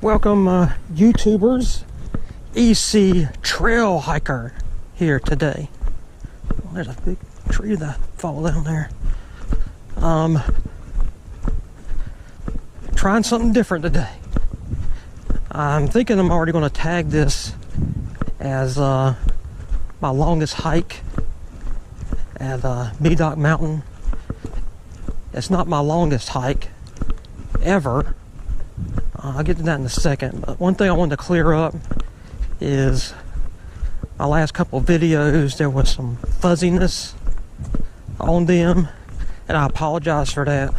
Welcome, YouTubers. EC Trail Hiker here today. Oh, there's a big tree that fall down there. Trying something different today. I'm thinking I'm already going to tag this as my longest hike at Medoc Mountain. It's not my longest hike ever. I'll get to that in a second. But one thing I wanted to clear up is my last couple of videos, there was some fuzziness on them, and I apologize for that.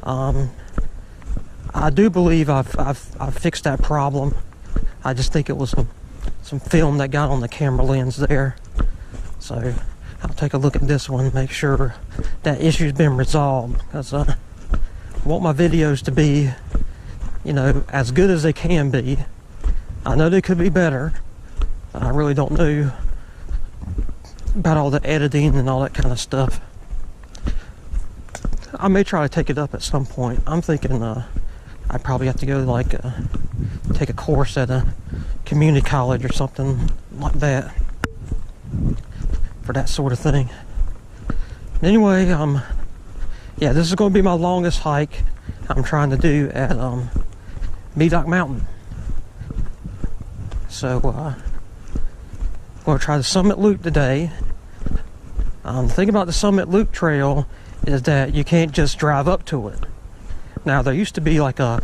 I do believe I've fixed that problem. I just think it was some film that got on the camera lens there. So I'll take a look at this one and make sure that issue's been resolved, because I want my videos to be, you know, as good as they can be. I know they could be better. I really don't know about all the editing and all that kind of stuff. I may try to take it up at some point. I'm thinking I probably have to go like take a course at a community college or something like that for that sort of thing. Anyway, yeah, this is going to be my longest hike I'm trying to do at Medoc Mountain. So I'm going to try the Summit Loop today. The thing about the Summit Loop trail is that you can't just drive up to it. Now, there used to be like an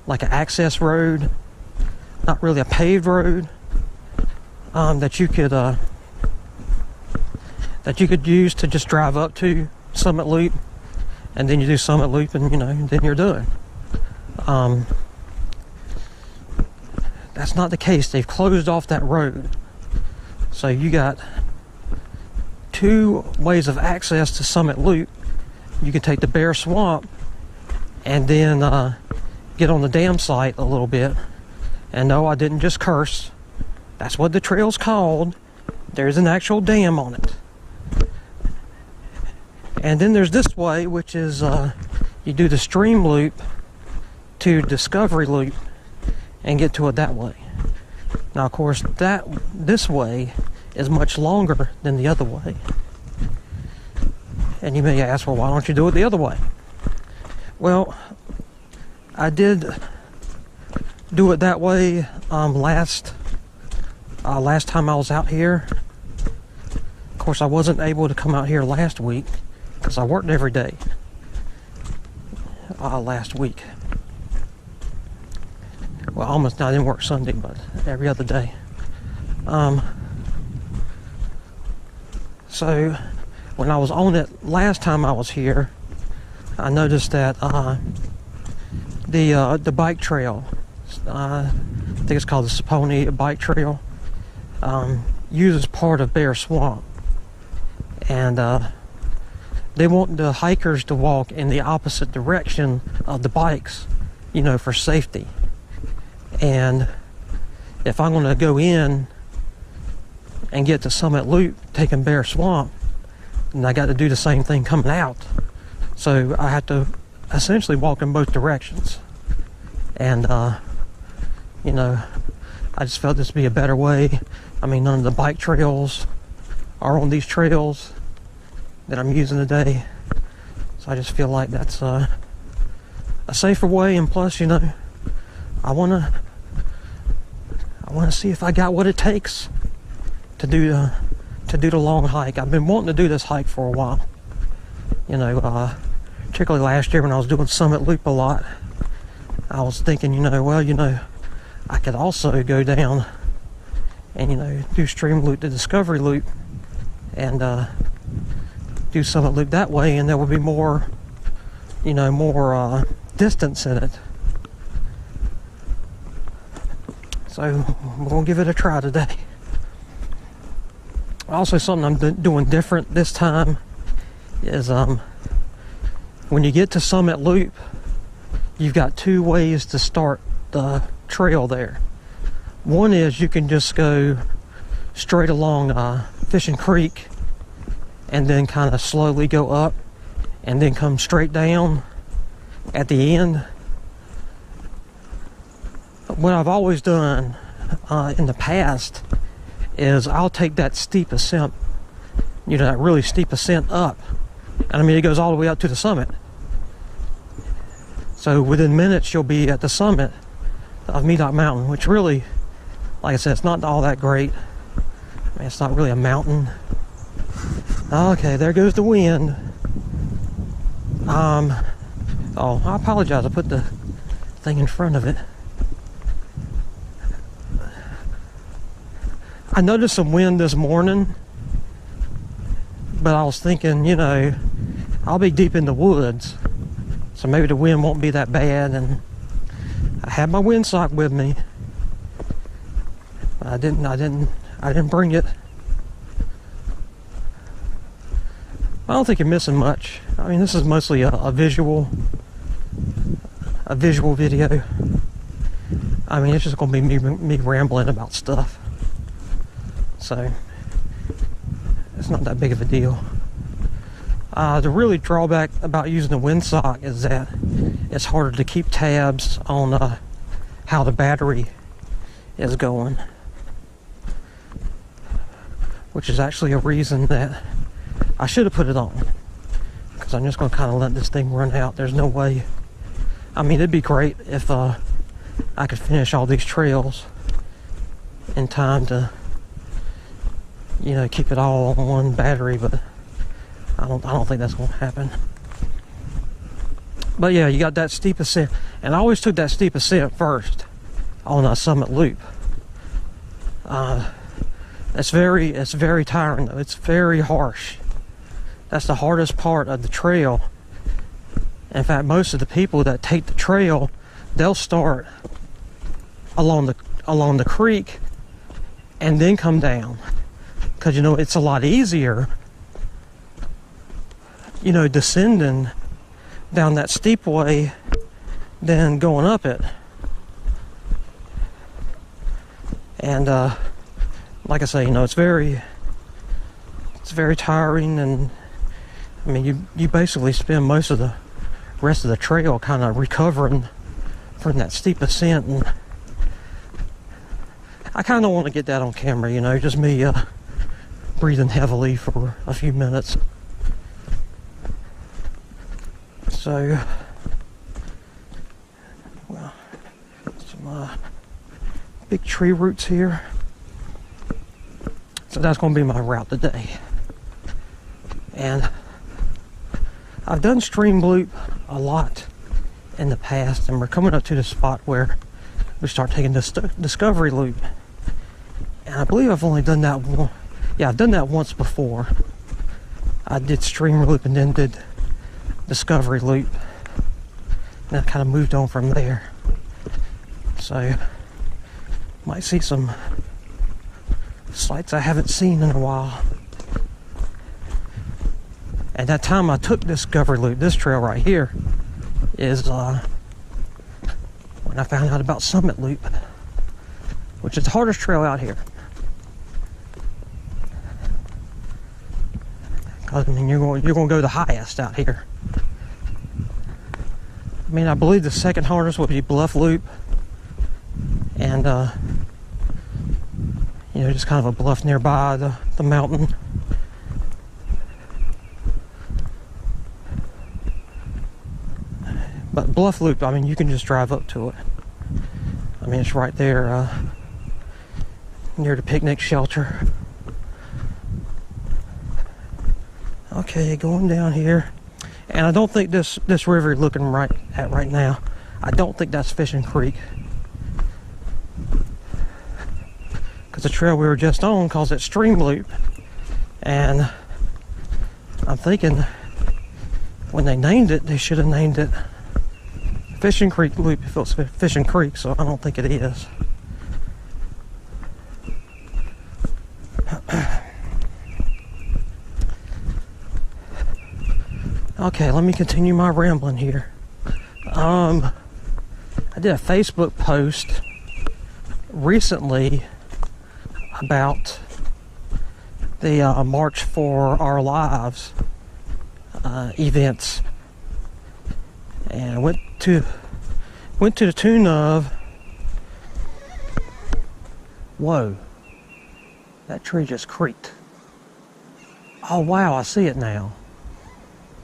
access road, not really a paved road, that you could use to just drive up to Summit Loop, and then you do Summit Loop, and then you're done. That's not the case. They've closed off that road, so you got two ways of access to Summit Loop. You can take the Bear Swamp and then get on the dam site a little bit. And no, I didn't just curse. That's what the trail's called. There's an actual dam on it. And then there's this way, which is you do the stream loop to Discovery Loop and get to it that way. Now, of course, this way is much longer than the other way. And you may ask, well, why don't you do it the other way? Well, I did do it that way last time I was out here. Of course, I wasn't able to come out here last week because I worked every day last week. Well, almost. I didn't work Sunday, but every other day. So when I was on it last time I was here, I noticed that the bike trail, I think it's called the Saponi Bike Trail, uses part of Bear Swamp, and they want the hikers to walk in the opposite direction of the bikes, for safety. And if I'm going to go in and get to Summit Loop taking Bear Swamp, then I got to do the same thing coming out. So I had to essentially walk in both directions. And, I just felt this would be a better way. I mean, none of the bike trails are on these trails that I'm using today. So I just feel like that's a safer way. And plus, I want to see if I got what it takes to do the long hike. I've been wanting to do this hike for a while. Particularly last year when I was doing Summit Loop a lot, I was thinking, I could also go down and, do Stream Loop to Discovery Loop and do Summit Loop that way, and there would be more distance in it. So we're going to give it a try today. Also, something I'm doing different this time is when you get to Summit Loop, you've got two ways to start the trail there. One is you can just go straight along Fishing Creek and then kind of slowly go up and then come straight down at the end. what I've always done in the past is I'll take that steep ascent, you know, that really steep ascent up. And I mean, it goes all the way up to the summit. So within minutes, you'll be at the summit of Medoc Mountain, which really, like I said, it's not all that great. I mean, it's not really a mountain. Okay, there goes the wind. Oh, I apologize. I put the thing in front of it. I noticed some wind this morning, but I was thinking, you know, I'll be deep in the woods, so maybe the wind won't be that bad. And I had my windsock with me. I didn't bring it. I don't think you're missing much. I mean, this is mostly a visual video. I mean, it's just going to be me rambling about stuff. So, it's not that big of a deal. The really drawback about using the windsock is that it's harder to keep tabs on how the battery is going. Which is actually a reason that I should have put it on. Because I'm just going to kind of let this thing run out. There's no way. I mean, it'd be great if I could finish all these trails in time to, you know, keep it all on one battery, but I don't think that's going to happen. But yeah, you got that steep ascent, and I always took that steep ascent first on a summit loop. It's very tiring though. It's very harsh. That's the hardest part of the trail. In fact, most of the people that take the trail, they'll start along the creek and then come down, because you know it's a lot easier, you know, descending down that steep way than going up it. And like I say, you know, it's very tiring, and I mean, you basically spend most of the rest of the trail kind of recovering from that steep ascent, and I kind of want to get that on camera, you know, just me breathing heavily for a few minutes. So, well, some big tree roots here. So that's going to be my route today. And I've done stream loop a lot in the past, and we're coming up to the spot where we start taking this discovery loop. And I believe I've only done that one. Yeah, I've done that once before. I did stream loop and then did discovery loop. And I kind of moved on from there. So, might see some sights I haven't seen in a while. At that time I took discovery loop, this trail right here is when I found out about Summit Loop, which is the hardest trail out here. Because I mean, you're going to go the highest out here. I mean, I believe the second hardest would be Bluff Loop, and you know, just kind of a bluff nearby the mountain. But Bluff Loop, I mean, you can just drive up to it. I mean, it's right there near the picnic shelter. Okay, going down here. And I don't think this river you're looking right now, I don't think that's Fishing Creek. Because the trail we were just on calls it Stream Loop. And I'm thinking when they named it, they should have named it Fishing Creek Loop if it was Fishing Creek, so I don't think it is. Okay, let me continue my rambling here. I did a Facebook post recently about the March for Our Lives events, and went to the tune of Whoa. That tree just creaked. Oh wow, I see it now.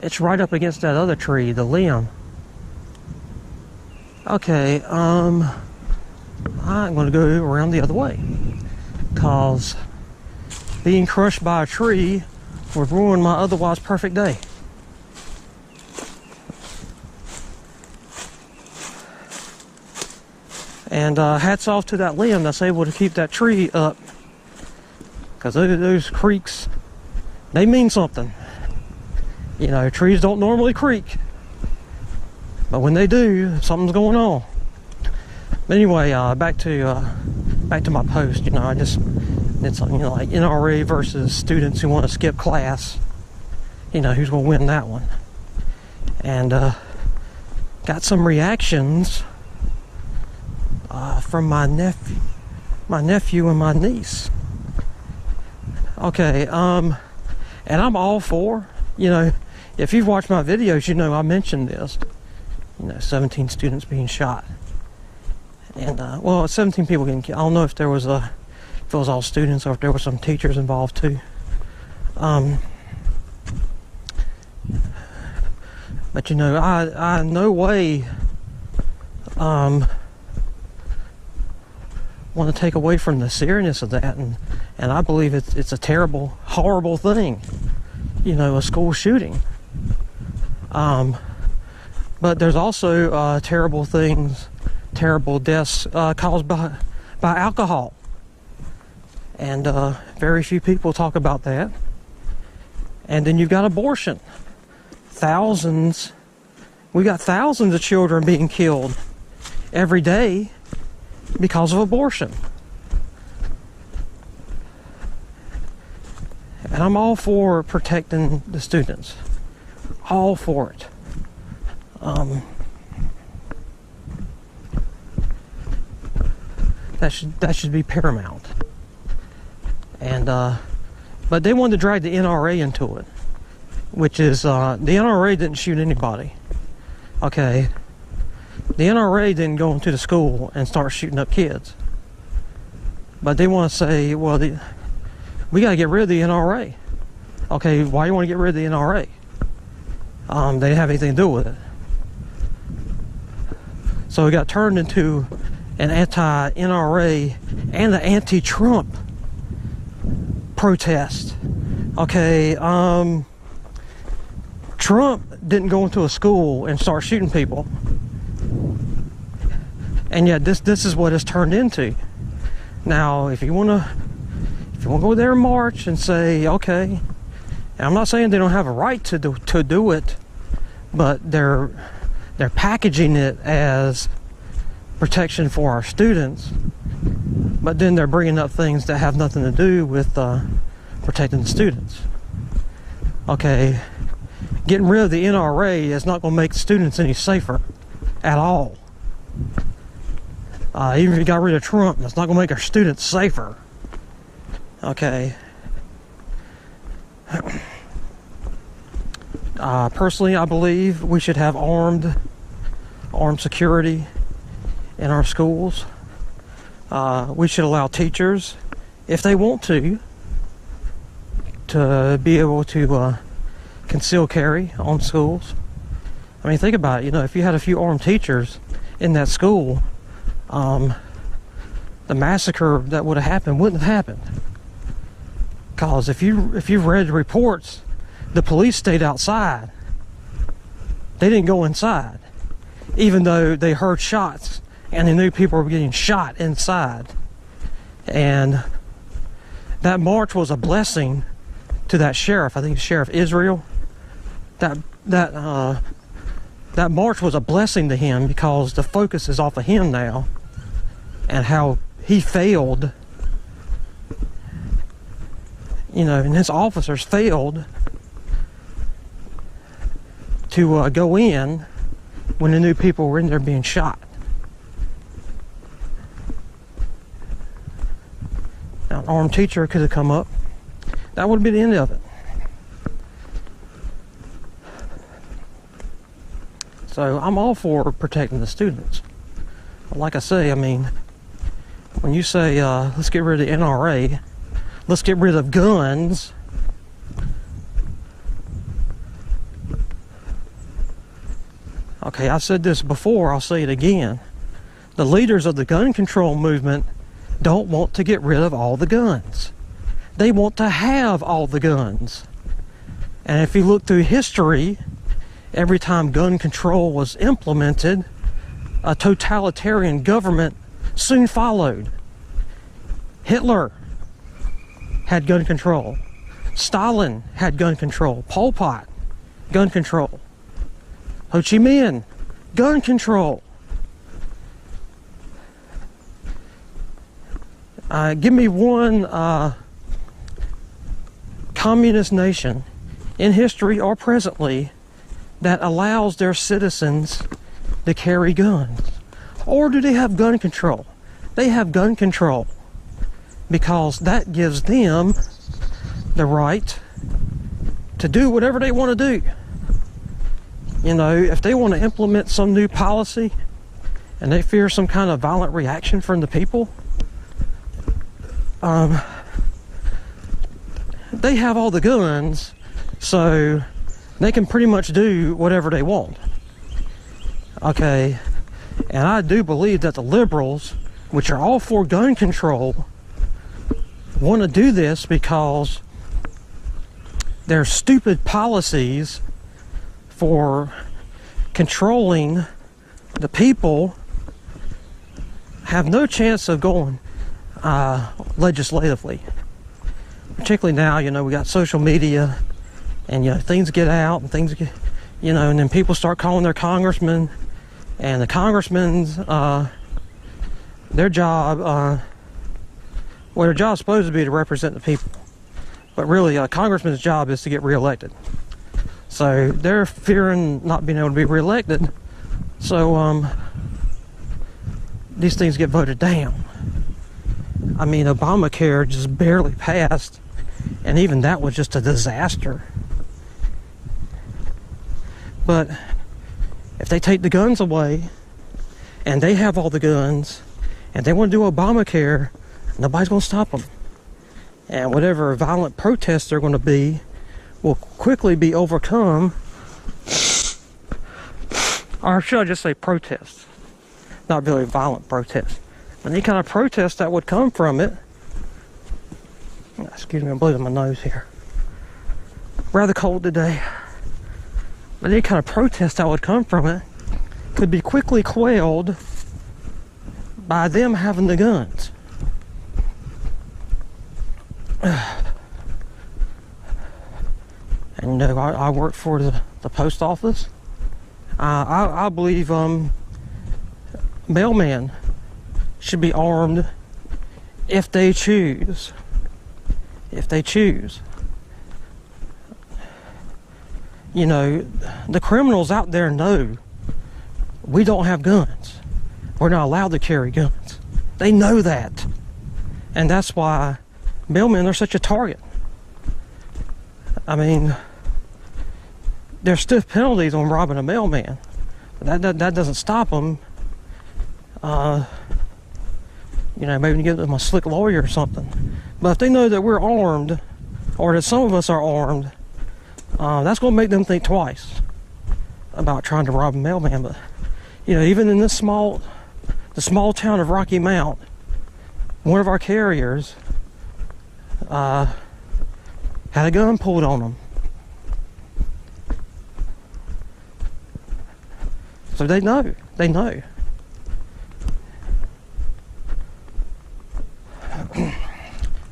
It's right up against that other tree, the limb. Okay, I'm gonna go around the other way. Cause being crushed by a tree would ruin my otherwise perfect day. And hats off to that limb that's able to keep that tree up. Because those creaks, they mean something. You know, trees don't normally creak. But when they do, something's going on. But anyway, back to my post. You know, I just did something, you know, like NRA versus students who want to skip class. You know, who's going to win that one? And got some reactions from my nephew and my niece. Okay, and I'm all for, you know, if you've watched my videos, you know I mentioned this. You know, 17 students being shot, and well, 17 people getting killed. I don't know if it was all students or if there were some teachers involved too. But you know, I in no way want to take away from the seriousness of that, and I believe it's a terrible, horrible thing, you know, a school shooting. But there's also terrible things, terrible deaths caused by alcohol, and very few people talk about that. And then you've got abortion. We got thousands of children being killed every day because of abortion. And I'm all for protecting the students. All for it. That should be paramount. And but they wanted to drag the NRA into it, which is the NRA didn't shoot anybody. Okay. The NRA didn't go into the school and start shooting up kids. But they want to say, well, we got to get rid of the NRA. Okay, why do you want to get rid of the NRA? They didn't have anything to do with it. So it got turned into an anti-NRA and an anti-Trump protest. Okay, Trump didn't go into a school and start shooting people. And yet this is what it's turned into. Now, if you want to go there and march and say, okay, and I'm not saying they don't have a right to do it, but they're packaging it as protection for our students, but then they're bringing up things that have nothing to do with protecting the students. Okay, getting rid of the NRA is not going to make students any safer at all. Even if you got rid of Trump, that's not going to make our students safer. Okay. Personally, I believe we should have armed security in our schools. We should allow teachers, if they want to be able to conceal carry on schools. I mean, think about it. You know, if you had a few armed teachers in that school, the massacre that would have happened wouldn't have happened. Because if you've read the reports, the police stayed outside. They didn't go inside, even though they heard shots and they knew people were getting shot inside. And that march was a blessing to that sheriff. I think Sheriff Israel. That march was a blessing to him, because the focus is off of him now and how he failed, you know, and his officers failed to go in when they knew people were in there being shot. Now, an armed teacher could have come up. That would be the end of it. So I'm all for protecting the students. But like I say, I mean, when you say let's get rid of the NRA, let's get rid of guns, okay, I've said this before, I'll say it again. The leaders of the gun control movement don't want to get rid of all the guns. They want to have all the guns. And if you look through history, every time gun control was implemented, a totalitarian government soon followed. Hitler had gun control. Stalin had gun control. Pol Pot, gun control. Ho Chi Minh, gun control. Give me one communist nation in history or presently that allows their citizens to carry guns. Or do they have gun control? They have gun control because that gives them the right to do whatever they want to do. You know, if they want to implement some new policy and they fear some kind of violent reaction from the people, they have all the guns, so they can pretty much do whatever they want. Okay, and I do believe that the liberals, which are all for gun control, want to do this because their stupid policies for controlling the people have no chance of going legislatively. Particularly now, you know, we got social media, and you know, things get out and things get, you know, and then people start calling their congressmen, and the congressmen's their job, well, their job's supposed to be to represent the people, but really a congressman's job is to get reelected. So they're fearing not being able to be reelected, so these things get voted down. I mean, Obamacare just barely passed, and even that was just a disaster. But if they take the guns away, and they have all the guns, and they want to do Obamacare, nobody's going to stop them. And whatever violent protests they're going to be will quickly be overcome. Or should I just say protests? Not really violent protests. Any kind of protest that would come from it, excuse me, I'm bleeding my nose here. Rather cold today. But any kind of protest that would come from it could be quickly quelled by them having the guns. And you know, I work for the post office. I believe mailmen should be armed if they choose. If they choose. You know, the criminals out there know we don't have guns. We're not allowed to carry guns. They know that. And that's why mailmen are such a target. I mean, there's stiff penalties on robbing a mailman. But that doesn't stop them. You know, maybe give them a slick lawyer or something. But if they know that we're armed, or that some of us are armed, that's going to make them think twice about trying to rob a mailman. But you know, even in the small town of Rocky Mount, one of our carriers had a gun pulled on them. So they know. They know.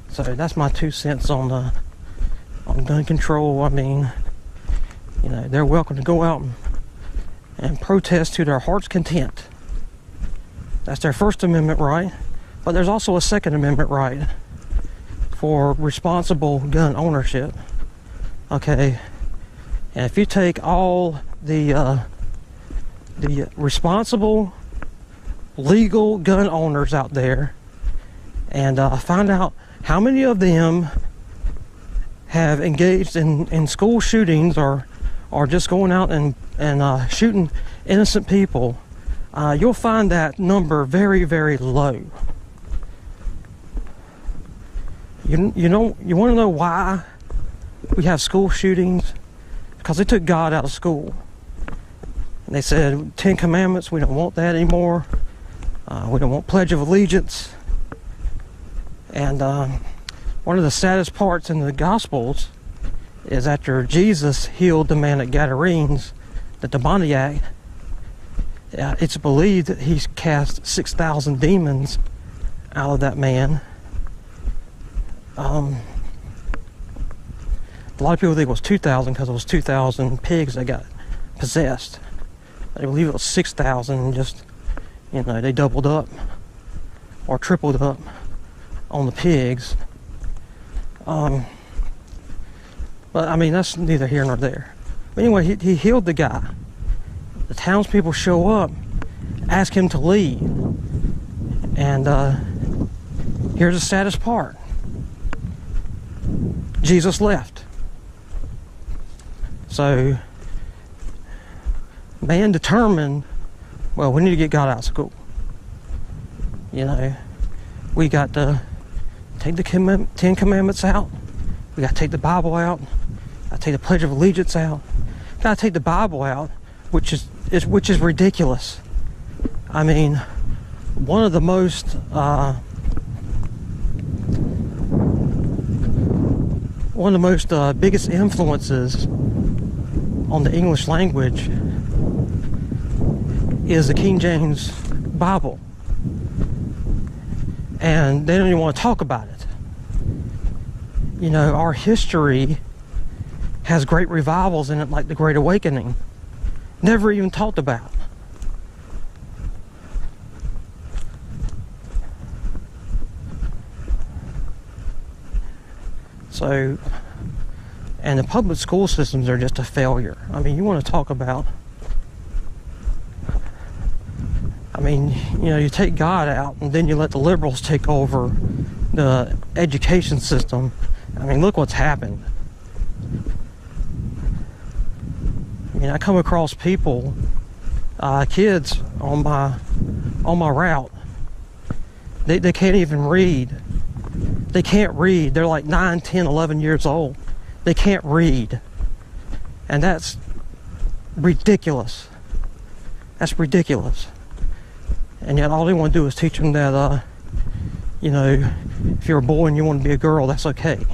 So that's my 2 cents on gun control. I mean, you know, they're welcome to go out and protest to their heart's content. That's their First Amendment right, but there's also a Second Amendment right for responsible gun ownership. Okay, and if you take all the responsible, legal gun owners out there and find out how many of them have engaged in school shootings or just going out and shooting innocent people, you'll find that number very, very low. You want to know why we have school shootings? Because they took God out of school. And they said, 10 Commandments, we don't want that anymore. We don't want Pledge of Allegiance. And one of the saddest parts in the Gospels is after Jesus healed the man at Gadarenes, the demoniac, it's believed that he's cast 6,000 demons out of that man. A lot of people think it was 2,000 because it was 2,000 pigs that got possessed. I believe it was 6,000, just, they doubled up or tripled up on the pigs. But I mean, that's neither here nor there. But anyway, he healed the guy. The townspeople show up, ask him to leave. And here's the saddest part. Jesus left. So, man determined, well, we need to get God out of school. We got to take the 10 Commandments out. We got to take the Bible out. Got to take the Pledge of Allegiance out. Got to take the Bible out, which is ridiculous. I mean, one of the most biggest influences on the English language is the King James Bible. And they don't even want to talk about it. Our history has great revivals in it, like the Great Awakening. Never even talked about. So, and the public school systems are just a failure. I mean, you want to talk about, you take God out and then you let the liberals take over the education system. I mean, look what's happened. I come across people, kids on my route. They can't even read. They can't read. They're like 9, 10, 11 years old. They can't read. And that's ridiculous. That's ridiculous. And yet all they want to do is teach them that, if you're a boy and you want to be a girl, that's okay.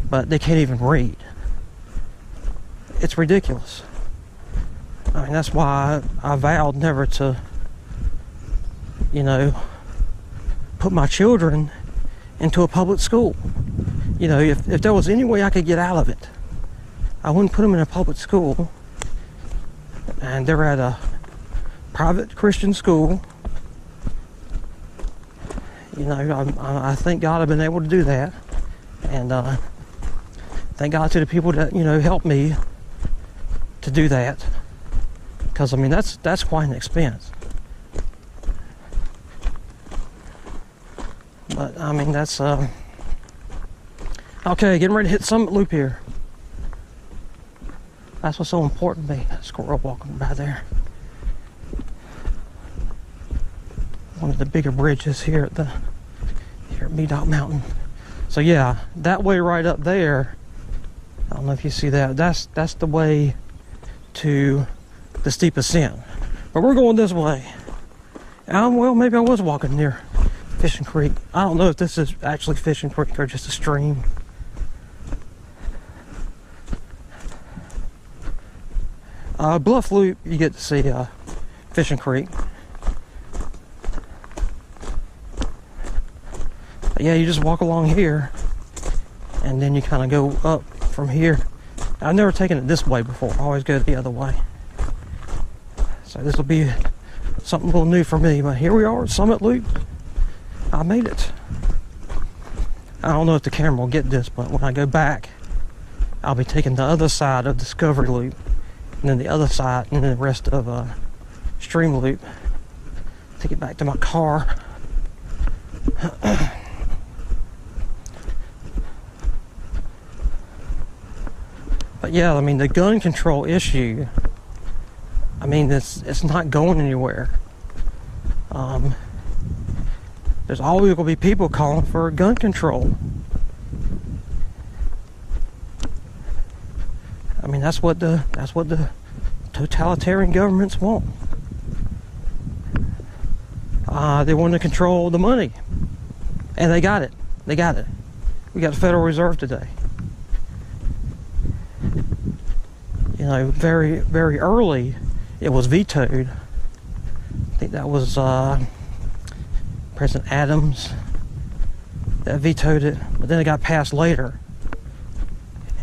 But they can't even read. It's ridiculous. I mean, that's why I vowed never to, put my children into a public school. If there was any way I could get out of it, I wouldn't put them in a public school. And they're at a private Christian school. I thank God I've been able to do that. And thank God to the people that, helped me to do that. Because, that's quite an expense. But, that's, okay, getting ready to hit Summit Loop here. That's what's so important to me. That squirrel walking by there. One of the bigger bridges here at Medoc Mountain. So yeah, that way right up there, I don't know if you see that, that's the way to the steep ascent. But we're going this way. Well, maybe I was walking near Fishing Creek. I don't know if this is actually Fishing Creek or just a stream. Bluff Loop, you get to see Fishing Creek. But yeah, you just walk along here, and then you kind of go up from here. I've never taken it this way before. I always go the other way. So this will be something a little new for me. But here we are at Summit Loop. I made it. I don't know if the camera will get this, but when I go back, I'll be taking the other side of Discovery Loop, and then the other side, and then the rest of Stream Loop. Take it back to my car. But yeah, the gun control issue, it's not going anywhere. There's always going to be people calling for gun control. mean, that's what the totalitarian governments want. They want to control the money, and they got it. They got it. We got the Federal Reserve today. You know, very, very early, it was vetoed. I think that was President Adams that vetoed it, but then it got passed later.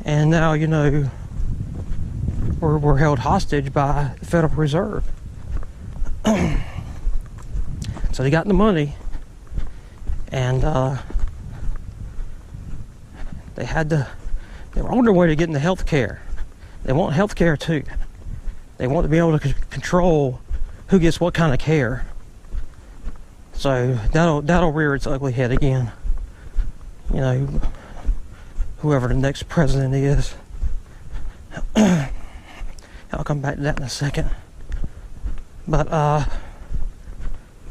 And now, you know, we're held hostage by the Federal Reserve. So they got the money, and they were on their way to getting the health care. They want health care too. They want to be able to control who gets what kind of care. So that'll rear its ugly head again. You know, whoever the next president is. I'll come back to that in a second. But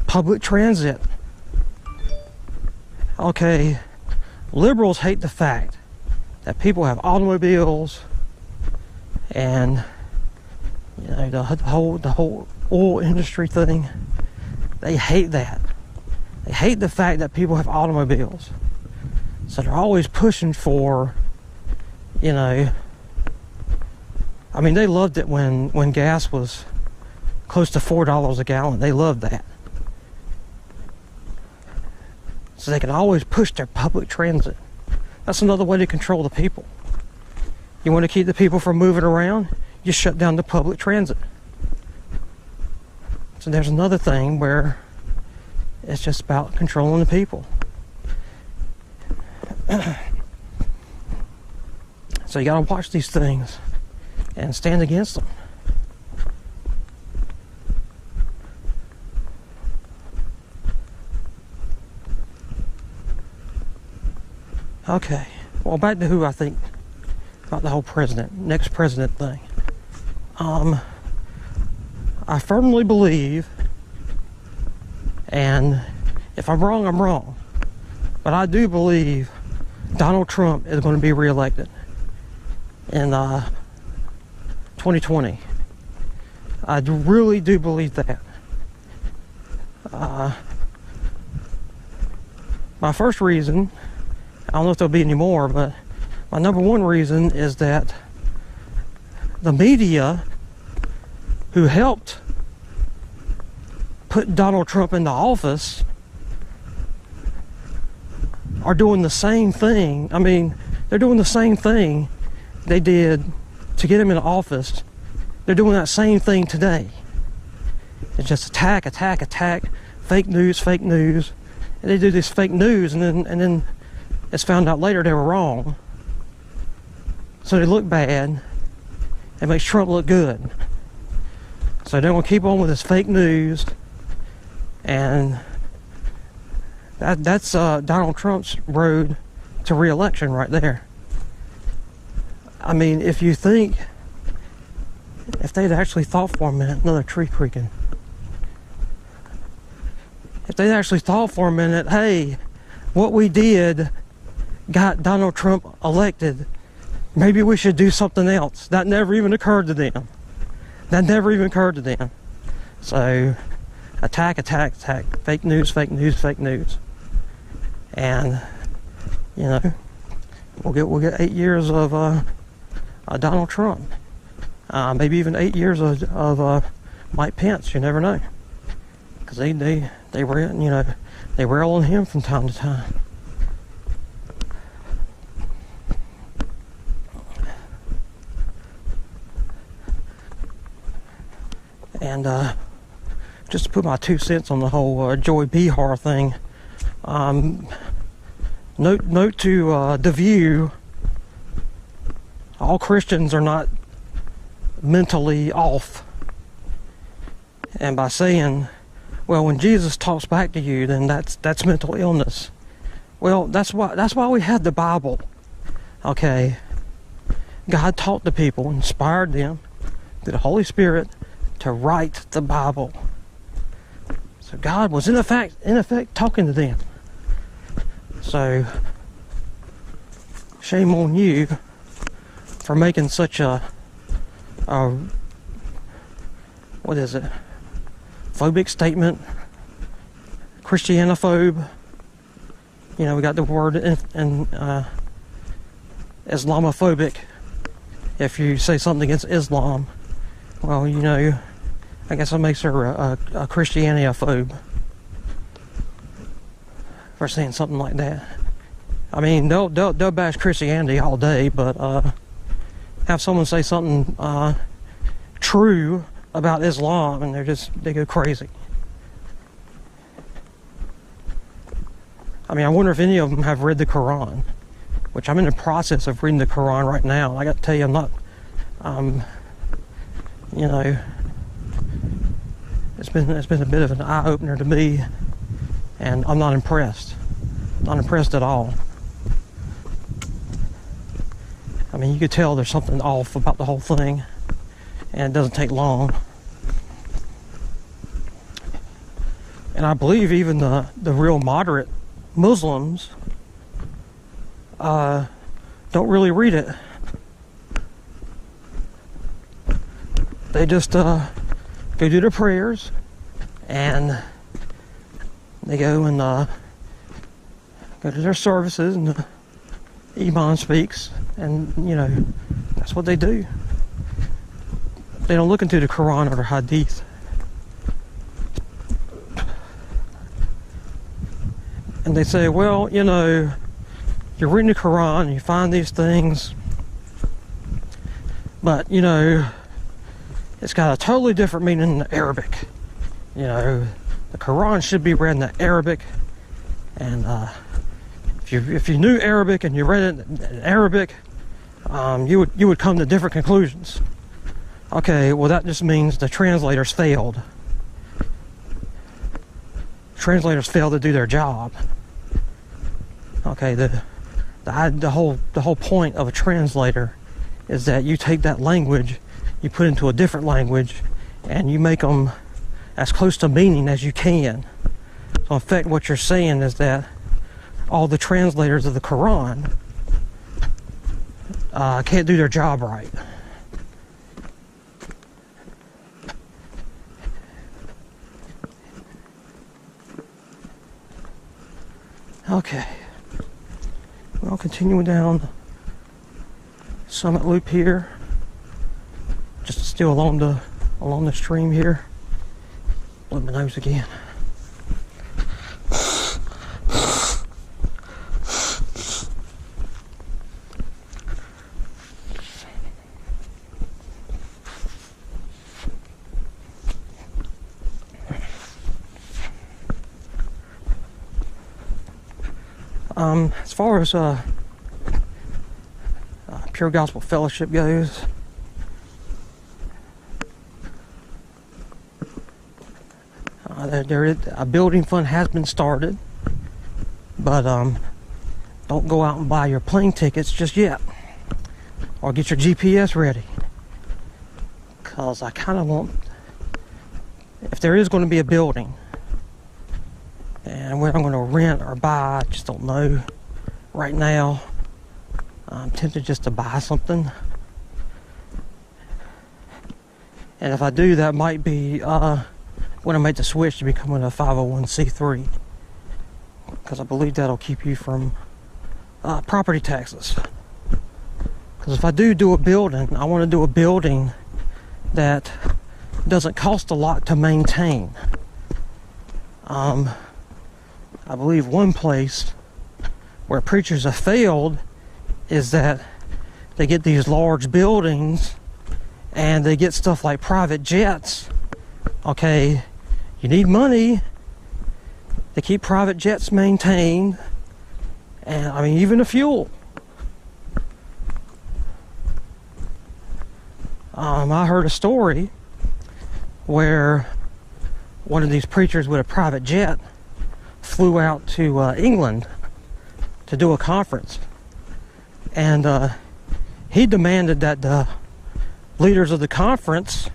public transit. Okay, liberals hate the fact that people have automobiles, and you know, the whole oil industry thing. They hate that. They hate the fact that people have automobiles. So they're always pushing for, you know, I mean, they loved it when gas was close to $4 a gallon. They loved that. So they can always push their public transit. That's another way to control the people. You want to keep the people from moving around? You shut down the public transit. So there's another thing where it's just about controlling the people. So you gotta watch these things and stand against them. Okay, well, back to who I think about the whole next president thing. I firmly believe, and if I'm wrong, I'm wrong, but I do believe Donald Trump is going to be reelected in 2020. I really do believe that. My first reason, I don't know if there'll be any more, but my number one reason is that the media who helped put Donald Trump into office are doing the same thing. I mean, they're doing the same thing they did to get him into office. They're doing that same thing today. It's just attack, fake news, and they do this fake news, and then it's found out later they were wrong. So they look bad. It makes Trump look good. So they're going to keep on with this fake news, and that's Donald Trump's road to re-election right there. I mean, if they'd actually thought for a minute, another tree creaking. If they'd actually thought for a minute, hey, what we did got Donald Trump elected, maybe we should do something else. That never even occurred to them. So, attack, fake news. And, you know, we'll get 8 years of Donald Trump. Maybe even 8 years of Mike Pence. You never know, because they rail on him from time to time. And just to put my 2 cents on the whole Joy Behar thing, note to The View, all Christians are not mentally off. And by saying, well, when Jesus talks back to you, then that's mental illness. Well, that's why we had the Bible. Okay, God taught the people, inspired them through the Holy Spirit to write the Bible. So God was in effect talking to them. So shame on you for making such a what is it? Phobic statement, Christianophobe. You know, we got the word in Islamophobic. If you say something against Islam, well, you know, I guess it makes her a Christianiophobe for saying something like that. I mean, they'll bash Christianity all day, but have someone say something true about Islam, and they go crazy. I mean, I wonder if any of them have read the Quran, which I'm in the process of reading the Quran right now. I got to tell you, I'm not, you know, it's been a bit of an eye opener to me, and I'm not impressed. Not impressed at all. I mean, you could tell there's something off about the whole thing, and it doesn't take long. And I believe even the real moderate Muslims don't really read it. They just go do their prayers, and they go and go to their services, and the Imam speaks, and you know, that's what they do. They don't look into the Quran or the Hadith. And they say, well, you know, you're reading the Quran and you find these things, but you know, it's got a totally different meaning in Arabic. You know, the Quran should be read in Arabic, and if you knew Arabic and you read it in Arabic, you would come to different conclusions. Okay, well that just means the translators failed. Translators failed to do their job. Okay, the whole point of a translator is that you take that language, you put it into a different language, and you make them as close to meaning as you can. So in fact, what you're saying is that all the translators of the Quran can't do their job right. Okay, well, continuing down the Summit Loop here, just still along the stream here. Blow my nose again. As far as Pure Gospel Fellowship goes, a building fund has been started, but don't go out and buy your plane tickets just yet, or get your GPS ready, because I kind of want, if there is going to be a building, and where I'm going to rent or buy, I just don't know right now. I'm tempted just to buy something, and if I do, that might be when I make the switch to becoming a 501c3, because I believe that'll keep you from property taxes. Because if I do a building, I want to do a building that doesn't cost a lot to maintain. I believe one place where preachers have failed is that they get these large buildings and they get stuff like private jets. Okay, you need money to keep private jets maintained, and I mean, even the fuel. I heard a story where one of these preachers with a private jet flew out to England to do a conference, and he demanded that the leaders of the conference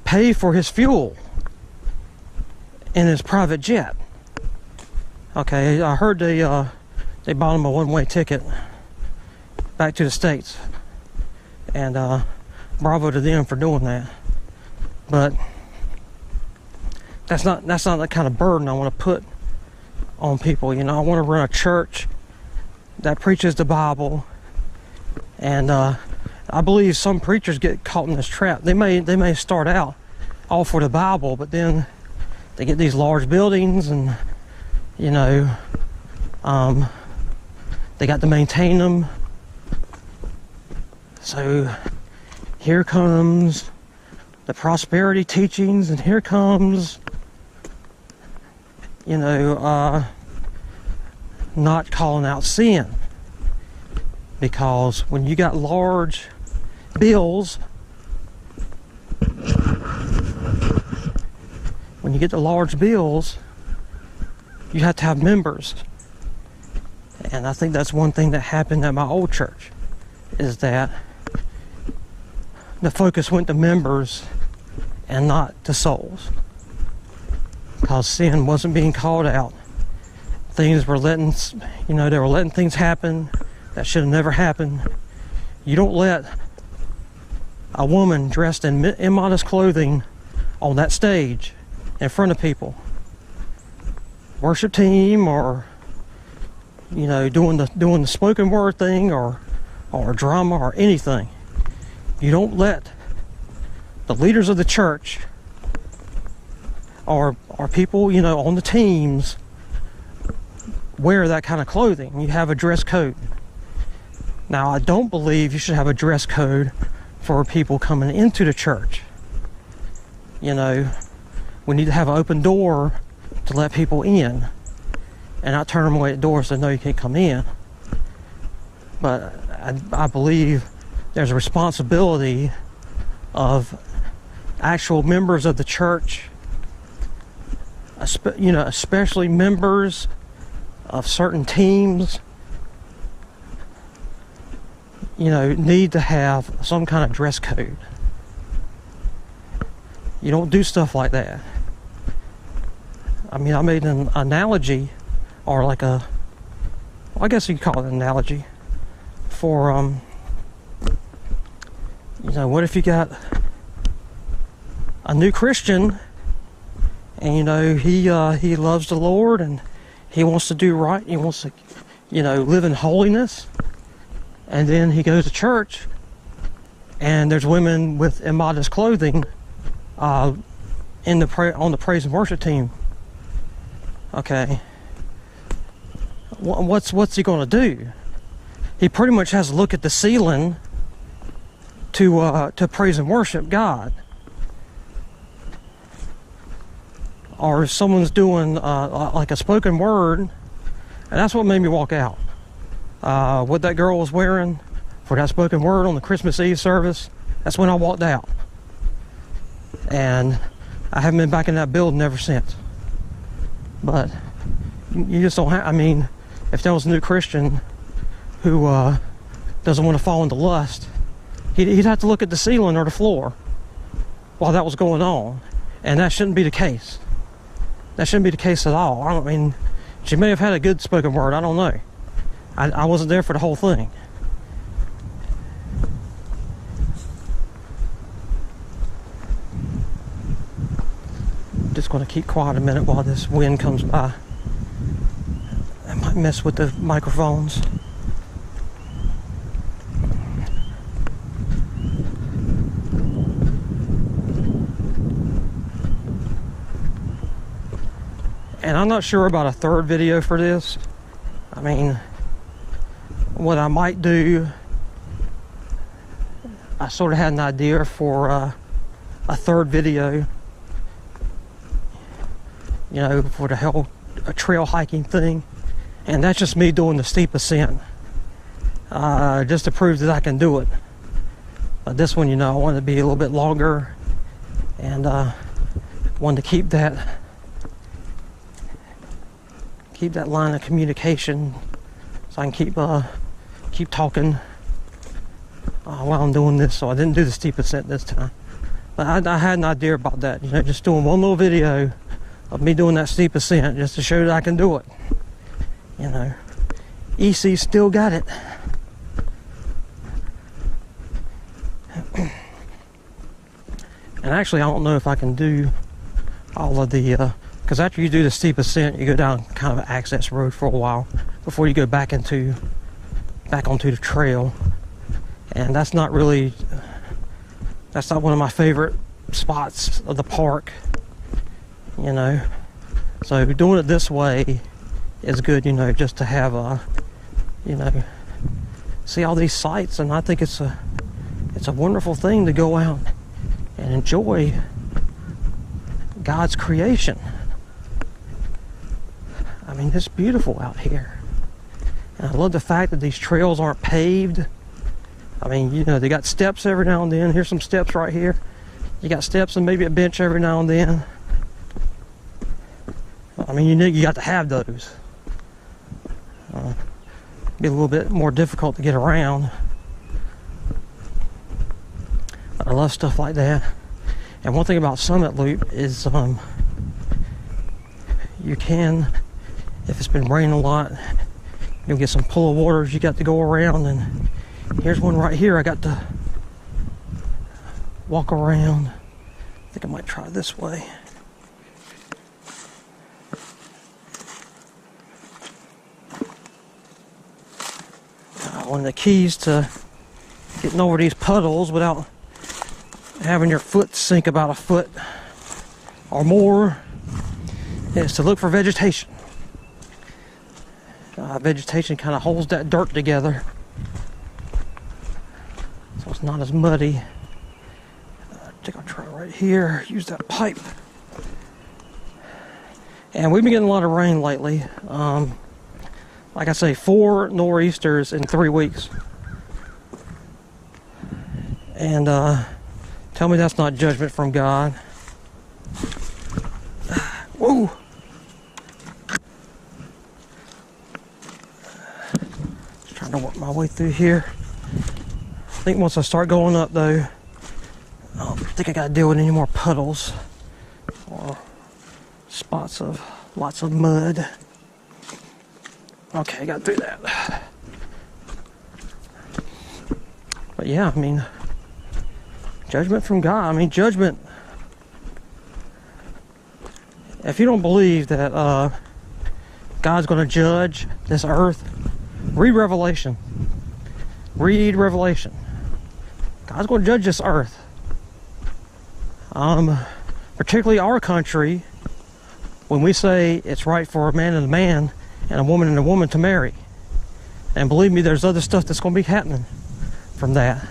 pay for his fuel in his private jet. Okay, I heard they bought him a one-way ticket back to the States, and I bravo to them for doing that. But that's not the kind of burden I want to put on people. You know, I want to run a church that preaches the Bible, and I believe some preachers get caught in this trap. They may start out all for the Bible, but then they get these large buildings, and you know, they got to maintain them. So here comes the prosperity teachings, and here comes, you know, not calling out sin. Because when you got large bills, when you get the large bills, you have to have members. And I think that's one thing that happened at my old church, is that the focus went to members and not to souls. Because sin wasn't being called out. Things were letting, you know, they were letting things happen that should have never happened. You don't let a woman dressed in immodest clothing on that stage in front of people, worship team, or you know, doing the spoken word thing, or drama, or anything. You don't let the leaders of the church or people, you know, on the teams wear that kind of clothing. You have a dress code. Now, I don't believe you should have a dress code for people coming into the church. You know, we need to have an open door to let people in, and not turn them away at the door and say, no, you can't come in. But I believe there's a responsibility of actual members of the church, you know, especially members of certain teams, you know, need to have some kind of dress code. You don't do stuff like that. I mean, I made an analogy, or like a, well, I guess you could call it an analogy, for, you know, what if you got a new Christian, and you know, he loves the Lord, and he wants to do right, he wants to, you know, live in holiness, and then he goes to church, and there's women with immodest clothing on the praise and worship team. Okay, what's he going to do? He pretty much has to look at the ceiling to praise and worship God. Or if someone's doing like a spoken word, and that's what made me walk out. What that girl was wearing for that spoken word on the Christmas Eve service, that's when I walked out. And I haven't been back in that building ever since. But you just don't have, I mean, if there was a new Christian who doesn't want to fall into lust, he'd have to look at the ceiling or the floor while that was going on. And that shouldn't be the case. That shouldn't be the case at all. I mean, she may have had a good spoken word, I don't know. I wasn't there for the whole thing. Just going to keep quiet a minute while this wind comes by. I might mess with the microphones. And I'm not sure about a third video for this. I mean, what I might do, I sort of had an idea for a third video, you know, for the whole trail hiking thing. And that's just me doing the steep ascent, just to prove that I can do it. But this one, you know, I wanted to be a little bit longer, and wanted to keep that line of communication, so I can keep talking while I'm doing this. So I didn't do the steep ascent this time, but I had an idea about that, you know, just doing one little video of me doing that steep ascent just to show that I can do it. You know, EC still got it. And actually, I don't know if I can do all of the, because after you do the steep ascent, you go down kind of an access road for a while before you go back onto the trail. And that's not one of my favorite spots of the park, you know. So doing it this way is good, you know, just to have you know, see all these sights. And I think it's a wonderful thing to go out and enjoy God's creation. I mean, it's beautiful out here. And I love the fact that these trails aren't paved. I mean, you know, they got steps every now and then. Here's some steps right here. You got steps and maybe a bench every now and then. I mean, you got to have those. Be a little bit more difficult to get around. But I love stuff like that. And one thing about Summit Loop is you can, if it's been raining a lot, you'll get some pool of waters you got to go around. And here's one right here. I got to walk around. I think I might try this way. One of the keys to getting over these puddles without having your foot sink about a foot or more is to look for vegetation. Vegetation kind of holds that dirt together, so it's not as muddy. I think I'll try right here, use that pipe. And we've been getting a lot of rain lately. Like I say, 4 nor'easters in 3 weeks. And tell me that's not judgment from God. Whoa! Just trying to work my way through here. I think once I start going up though, I don't think I gotta deal with any more puddles or spots of lots of mud. Okay, I got through that. But yeah, I mean, judgment from God. I mean, judgment. If you don't believe that God's going to judge this earth, read Revelation. Read Revelation. God's going to judge this earth. Particularly our country, when we say it's right for a man and a man and a woman to marry. And believe me, there's other stuff that's going to be happening from that.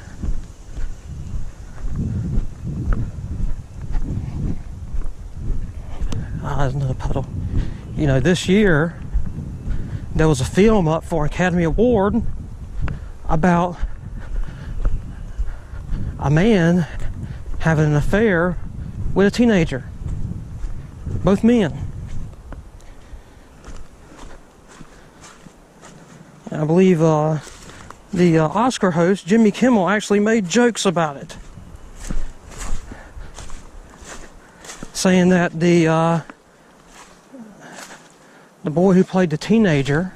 There's another puddle. You know, this year there was a film up for Academy Award about a man having an affair with a teenager. Both men. I believe the Oscar host, Jimmy Kimmel, actually made jokes about it. Saying that the boy who played the teenager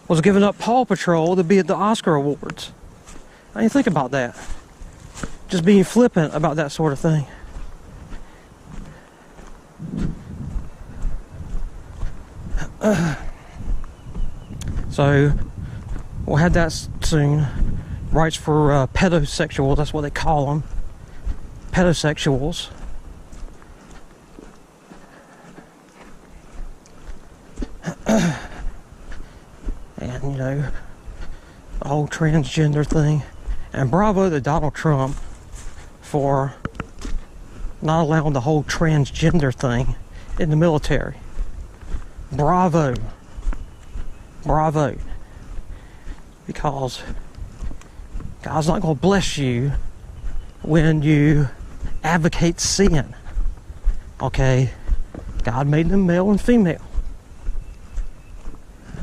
was giving up Paw Patrol to be at the Oscar Awards. How do you think about that? Just being flippant about that sort of thing. So we'll have that soon. Rights for pedosexuals, that's what they call them. Pedosexuals. And, you know, the whole transgender thing. And bravo to Donald Trump for not allowing the whole transgender thing in the military. Bravo. Bravo. Because God's not going to bless you when you advocate sin. Okay? God made them male and female.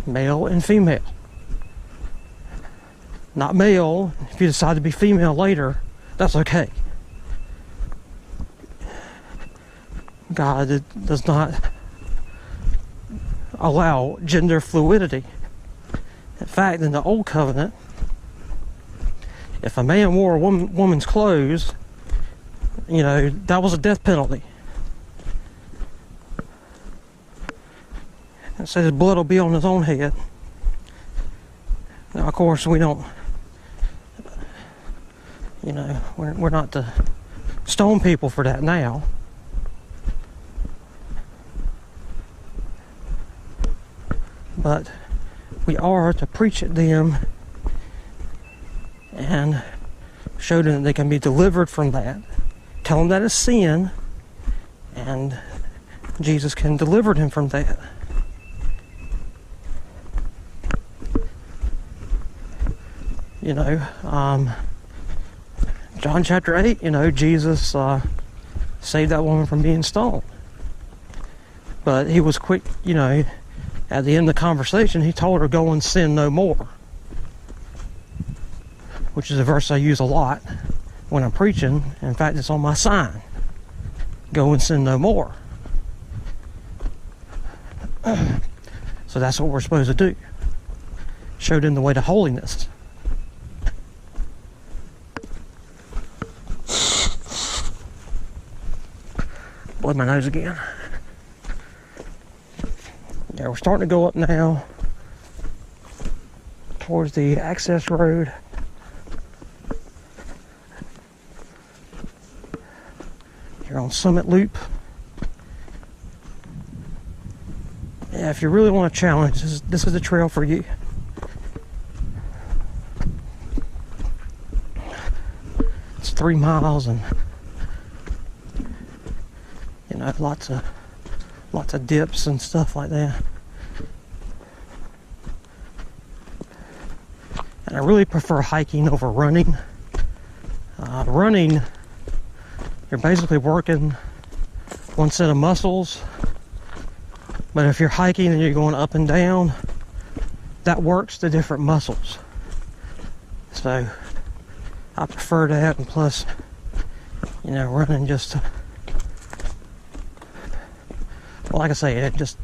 Male and female. Not male. If you decide to be female later, that's okay. God does not allow gender fluidity. In fact, in the Old Covenant, if a man wore a woman's clothes, You know, that was a death penalty. It says his blood will be on his own head. Now, of course, we don't, you know, we're not to stone people for that now. But we are to preach at them and show them that they can be delivered from that. Tell them that it's sin, and Jesus can deliver them from that. You know, John chapter 8, you know, Jesus saved that woman from being stoned. But he was quick, you know, at the end of the conversation, he told her, go and sin no more. Which is a verse I use a lot when I'm preaching. In fact, it's on my sign. Go and sin no more. So that's what we're supposed to do. Show them the way to holiness. Blood my nose again. Yeah, we're starting to go up now towards the access road. You're on Summit Loop. Yeah, if you really want a challenge, this is the trail for you. It's 3 miles and, you know, lots of dips and stuff like that. And I really prefer hiking over running. Running, you're basically working one set of muscles, but if you're hiking and you're going up and down, that works the different muscles. So I prefer that, and plus, you know, running just, well, like I say, it just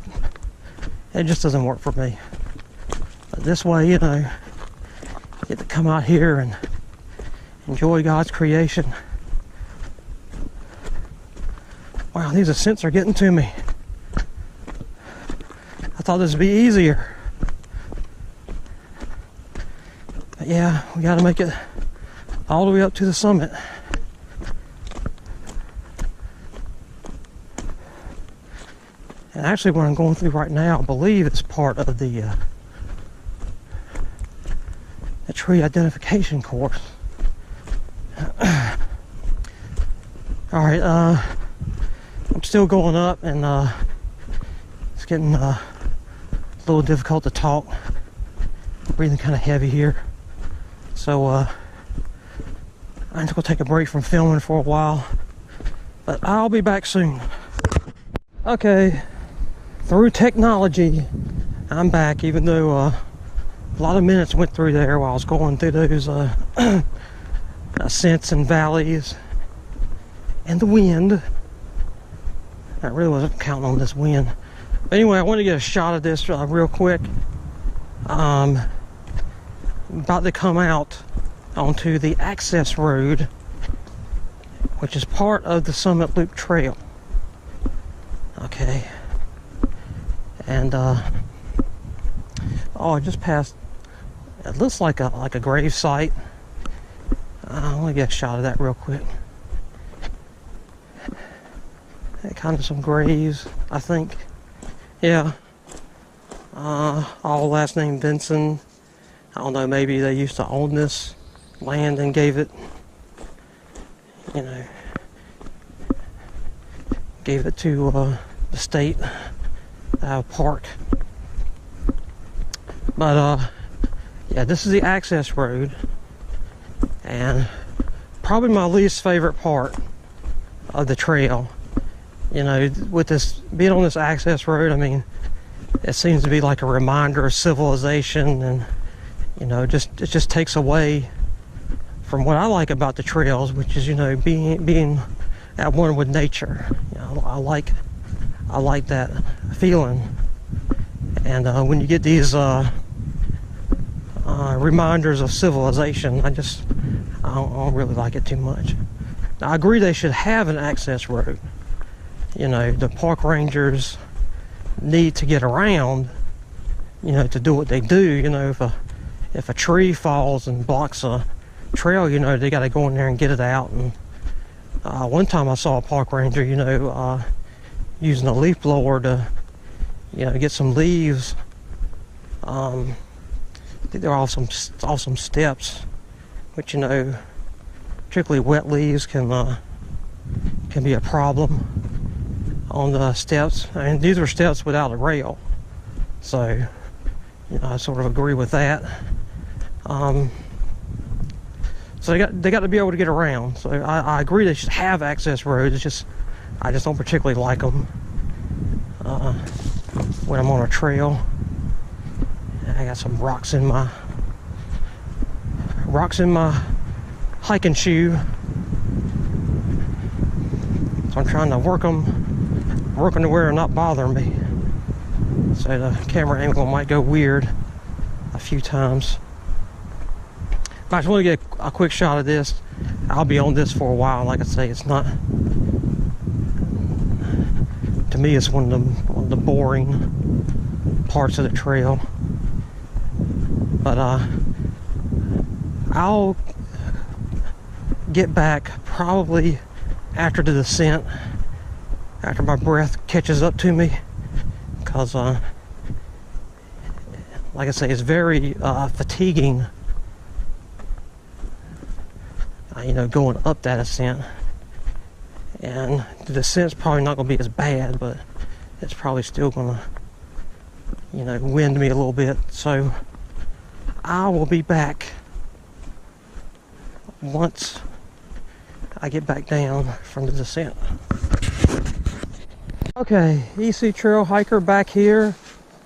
doesn't work for me. But this way, you know, you get to come out here and enjoy God's creation. Wow, these ascents are getting to me. I thought this would be easier. But yeah, we got to make it all the way up to the summit. And actually, what I'm going through right now, I believe it's part of the tree identification course. All right, I'm still going up, and it's getting a little difficult to talk. I'm breathing kind of heavy here, so I'm just gonna take a break from filming for a while, but I'll be back soon. Okay, through technology, I'm back, even though a lot of minutes went through there while I was going through those ascents and valleys. And the wind. I really wasn't counting on this wind. But anyway, I want to get a shot of this real quick. About to come out onto the access road, which is part of the Summit Loop Trail. Okay. And oh, I just passed. It looks like a grave site. I want to get a shot of that real quick. Kind of some graves, I think. Yeah. All last name Benson. I don't know, maybe they used to own this land and gave it, you know, gave it to the state park. But yeah, this is the access road, and probably my least favorite part of the trail. You know, with this being on this access road, I mean, it seems to be like a reminder of civilization, and you know, it just takes away from what I like about the trails, which is, you know, being at one with nature. You know, I like that feeling, and when you get these reminders of civilization, I don't really like it too much. I agree they should have an access road. You know, the park rangers need to get around, you know, to do what they do. You know, if a tree falls and blocks a trail, you know, they got to go in there and get it out. And one time I saw a park ranger, you know, using a leaf blower to, you know, get some leaves. I think they're all some steps, which, you know, particularly wet leaves can be a problem on the steps. I mean, these are steps without a rail, so, you know, I sort of agree with that. So they got to be able to get around. So I agree they should have access roads. It's just I just don't particularly like them when I'm on a trail. I got some rocks in my hiking shoe, so I'm trying to work them to where they're not bothering me. So the camera angle might go weird a few times. But I just want to get a quick shot of this. I'll be on this for a while. Like I say, it's not, to me, it's one of the boring parts of the trail. But I'll get back probably after the descent, after my breath catches up to me, because like I say, it's very fatiguing, you know, going up that ascent. And the descent's probably not going to be as bad, but it's probably still going to, you know, wind me a little bit. So I will be back once I get back down from the descent. Okay, EC Trail hiker back here.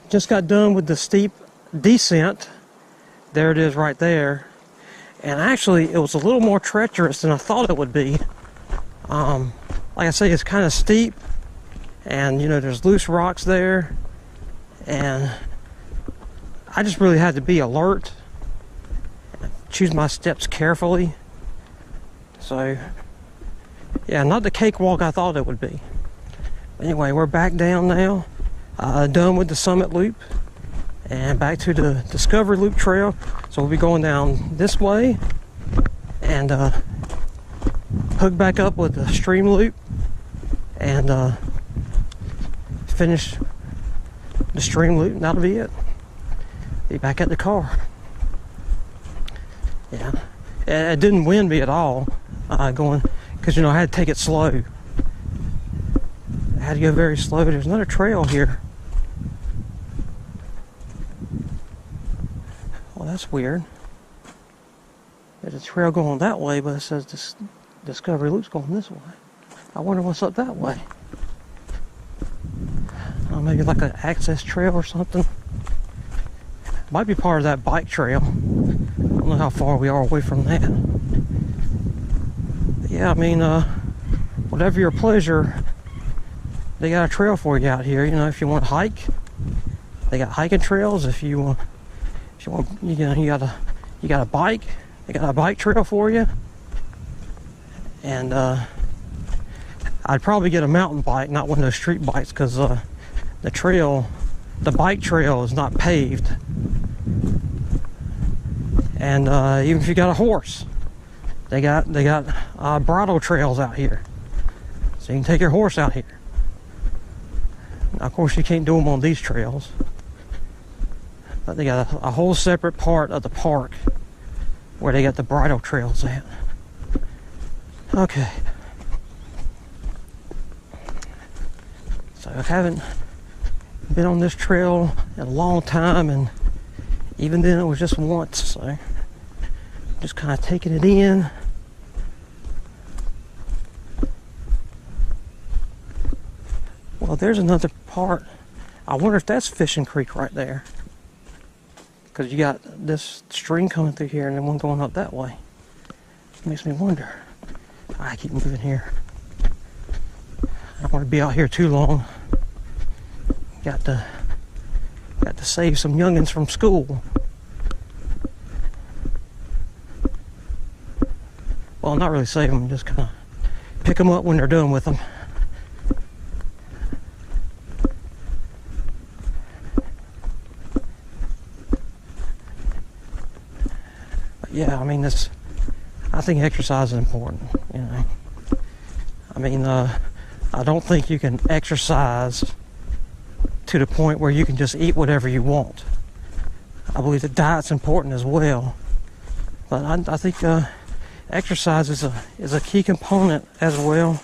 Just got done with the steep descent. There it is right there. And actually, it was a little more treacherous than I thought it would be. Like I say, it's kind of steep, and you know, there's loose rocks there, and I just really had to be alert, choose my steps carefully. So yeah, not the cakewalk I thought it would be. Anyway, we're back down now, done with the summit loop, and back to the Discovery Loop Trail. So we'll be going down this way and hook back up with the stream loop and finish the stream loop, and that'll be it. Be back at the car. Yeah, it didn't wind me at all going, because you know, I had to take it slow. I had to go very slow. There's another trail here. Well, that's weird. There's a trail going that way, but it says this Discovery Loop's going this way. I wonder what's up that way. Maybe like an access trail or something. Might be part of that bike trail. I don't know how far we are away from that. But yeah, I mean, whatever your pleasure, they got a trail for you out here. You know, if you want to hike, they got hiking trails. If you want, you know, you got a bike, they got a bike trail for you. And I'd probably get a mountain bike, not one of those street bikes, because the bike trail is not paved. And even if you got a horse, they got bridle trails out here, so you can take your horse out here. Now, of course, you can't do them on these trails, but they got a whole separate part of the park where they got the bridle trails at. Okay. So I haven't been on this trail in a long time, and even then it was just once, so just kind of taking it in. Well, there's another part. I wonder if that's Fishing Creek right there, because you got this stream coming through here and then one going up that way. Makes me wonder. I keep moving here. I don't want to be out here too long. Got to save some youngins from school. Well, not really save them, just kind of pick them up when they're done with them. But yeah, I mean, I think exercise is important, you know. I mean, I don't think you can exercise to the point where you can just eat whatever you want. I believe that diet's important as well, but I think exercise is a key component as well. In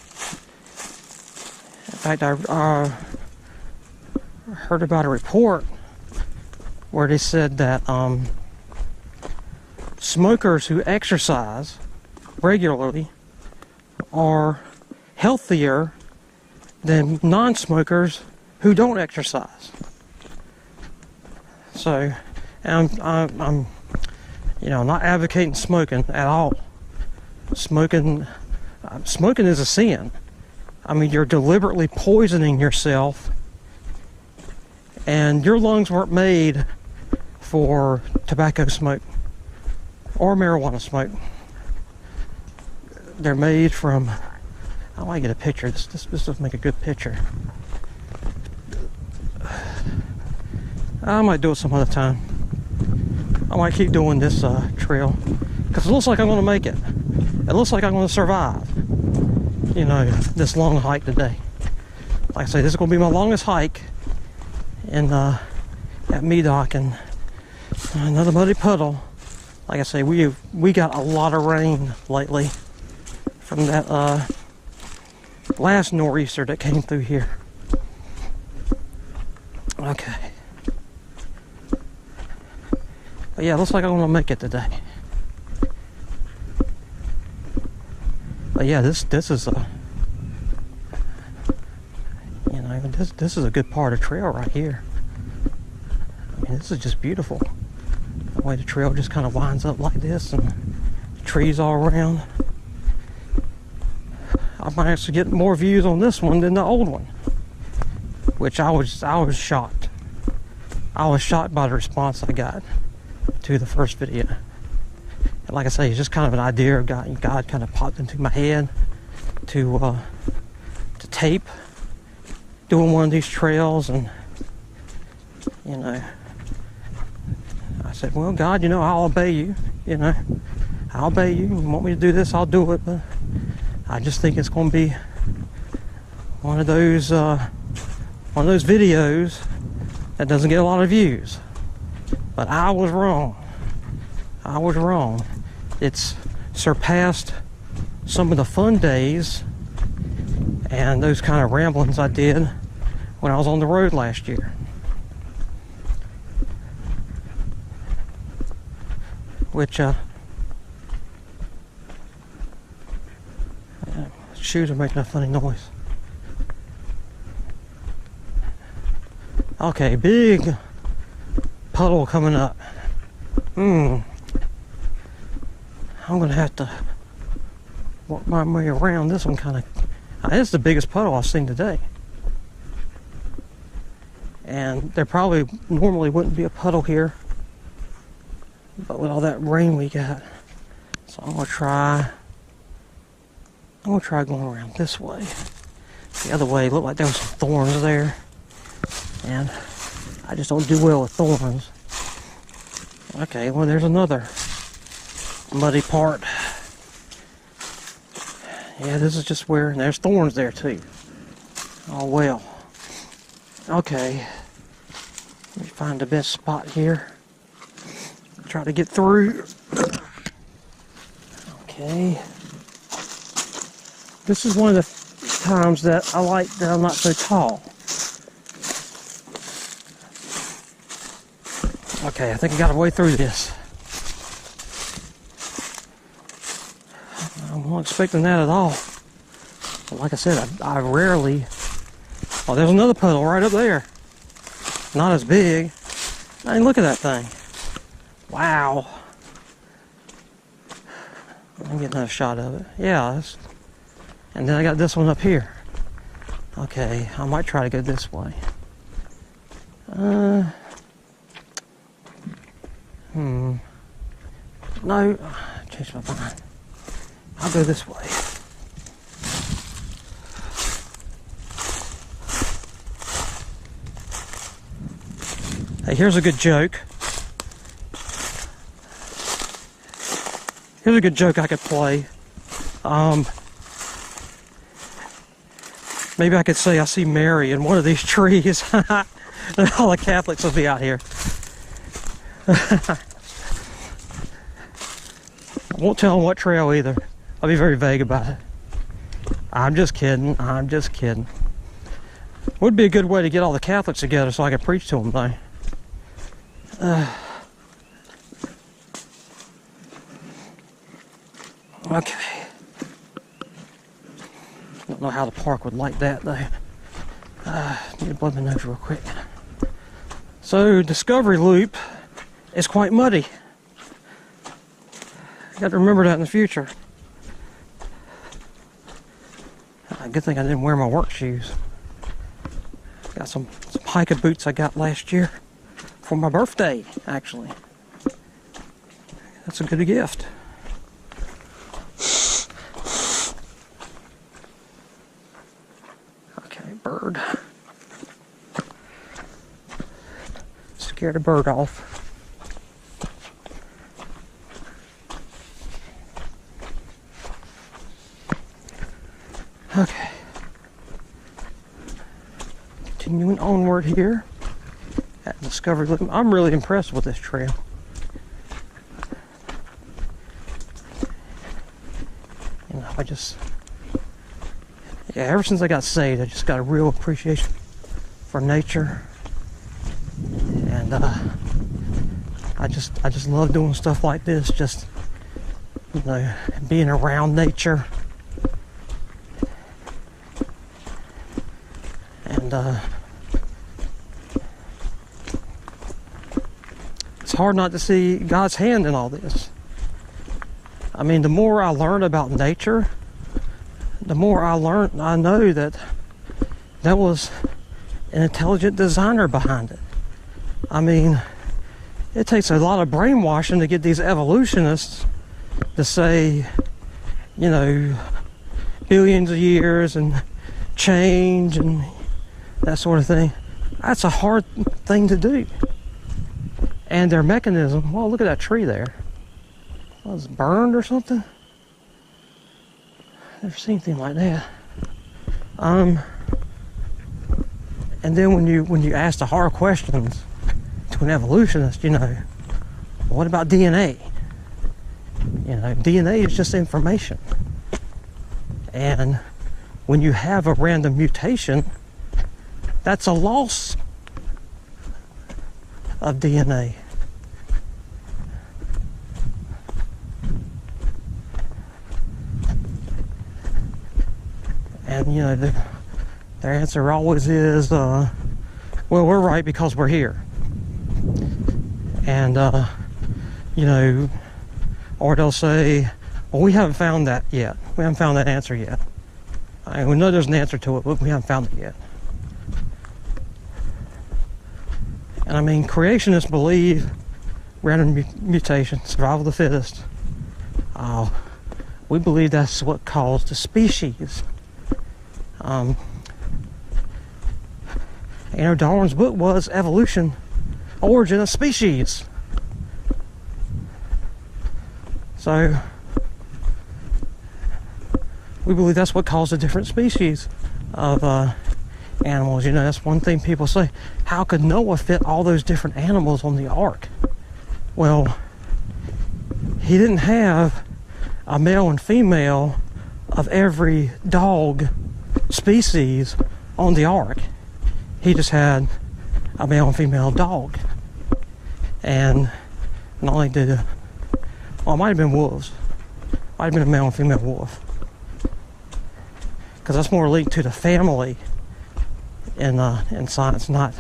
fact, I heard about a report where they said that smokers who exercise regularly are healthier than non-smokers who don't exercise. So, I'm you know, not advocating smoking at all. Smoking is a sin. I mean, you're deliberately poisoning yourself, and your lungs weren't made for tobacco smoke or marijuana smoke. They're made from, I want to get a picture. This doesn't make a good picture. I might do it some other time. I might keep doing this trail because it looks like I'm going to make it. It looks like I'm going to survive, you know, this long hike today. Like I say, this is going to be my longest hike at Medoc, and another muddy puddle. Like I say, we got a lot of rain lately from that last nor'easter that came through here. Okay. But yeah, looks like I'm gonna make it today. But yeah, this is a, you know, this is a good part of trail right here. I mean, this is just beautiful. The way the trail just kind of winds up like this, and trees all around. I might actually get more views on this one than the old one, which I was shocked. I was shocked by the response I got to the first video. And like I say, it's just kind of an idea God kind of popped into my head to tape doing one of these trails, and you know, I said, well, God, you know, I'll obey you. You know, I'll obey you. You want me to do this, I'll do it. But I just think it's going to be one of those videos that doesn't get a lot of views. But I was wrong. I was wrong. It's surpassed some of the fun days and those kind of ramblings I did when I was on the road last year. Which, shoes are making a funny noise. Okay, big puddle coming up. I'm gonna have to work my way around this one kind of. It's the biggest puddle I've seen today. And there probably normally wouldn't be a puddle here, but with all that rain we got. So I'm gonna try going around this way. The other way looked like there was some thorns there, and I just don't do well with thorns. Okay, well, there's another muddy part. Yeah, this is just where, and there's thorns there too. Oh well. Okay, let me find the best spot here. Try to get through. Okay. This is one of the times that I like that I'm not so tall. Okay, I think I got a way through this. I wasn't expecting that at all. But like I said, I rarely... Oh, there's another puddle right up there. Not as big. I mean, look at that thing. Wow. Let me get another shot of it. Yeah, and then I got this one up here. Okay, I might try to go this way. No, changed my mind. I'll go this way. Hey, here's a good joke. Here's a good joke I could play. Maybe I could say I see Mary in one of these trees. All the Catholics will be out here. I won't tell them what trail either. I'll be very vague about it. I'm just kidding. I'm just kidding. Would be a good way to get all the Catholics together so I could preach to them, though. Okay. Don't know how the park would like that, though. Need to blow my nose real quick. So, Discovery Loop is quite muddy. Got to remember that in the future. Good thing I didn't wear my work shoes. Got some hiking boots I got last year for my birthday, actually. That's a good gift. Okay, bird. Scared a bird off. Okay. Continuing onward here at Discovery Loop. I'm really impressed with this trail. You know, ever since I got saved, I just got a real appreciation for nature. And I just love doing stuff like this, just, you know, being around nature. And it's hard not to see God's hand in all this. I mean, the more I learn about nature, the more I know that was an intelligent designer behind it. I mean, it takes a lot of brainwashing to get these evolutionists to say, you know, billions of years and change and that sort of thing. That's a hard thing to do. And their mechanism, well, look at that tree there. Was it burned or something? Never seen anything like that. And then when you ask the hard questions to an evolutionist, you know, what about DNA? You know, DNA is just information. And when you have a random mutation, that's a loss of DNA. And, you know, their answer always is, well, we're right because we're here. And, you know, or they'll say, well, we haven't found that yet. We haven't found that answer yet. We know there's an answer to it, but we haven't found it yet. And I mean, creationists believe random mutation, survival of the fittest. We believe that's what caused the species. You know, Darwin's book was Evolution, Origin of Species. So, we believe that's what caused the different species of animals. You know, that's one thing people say. How could Noah fit all those different animals on the ark? Well, he didn't have a male and female of every dog species on the ark. He just had a male and female dog. And not only did well, it might have been wolves. Might have been a male and female wolf. Because that's more linked to the family in science, not,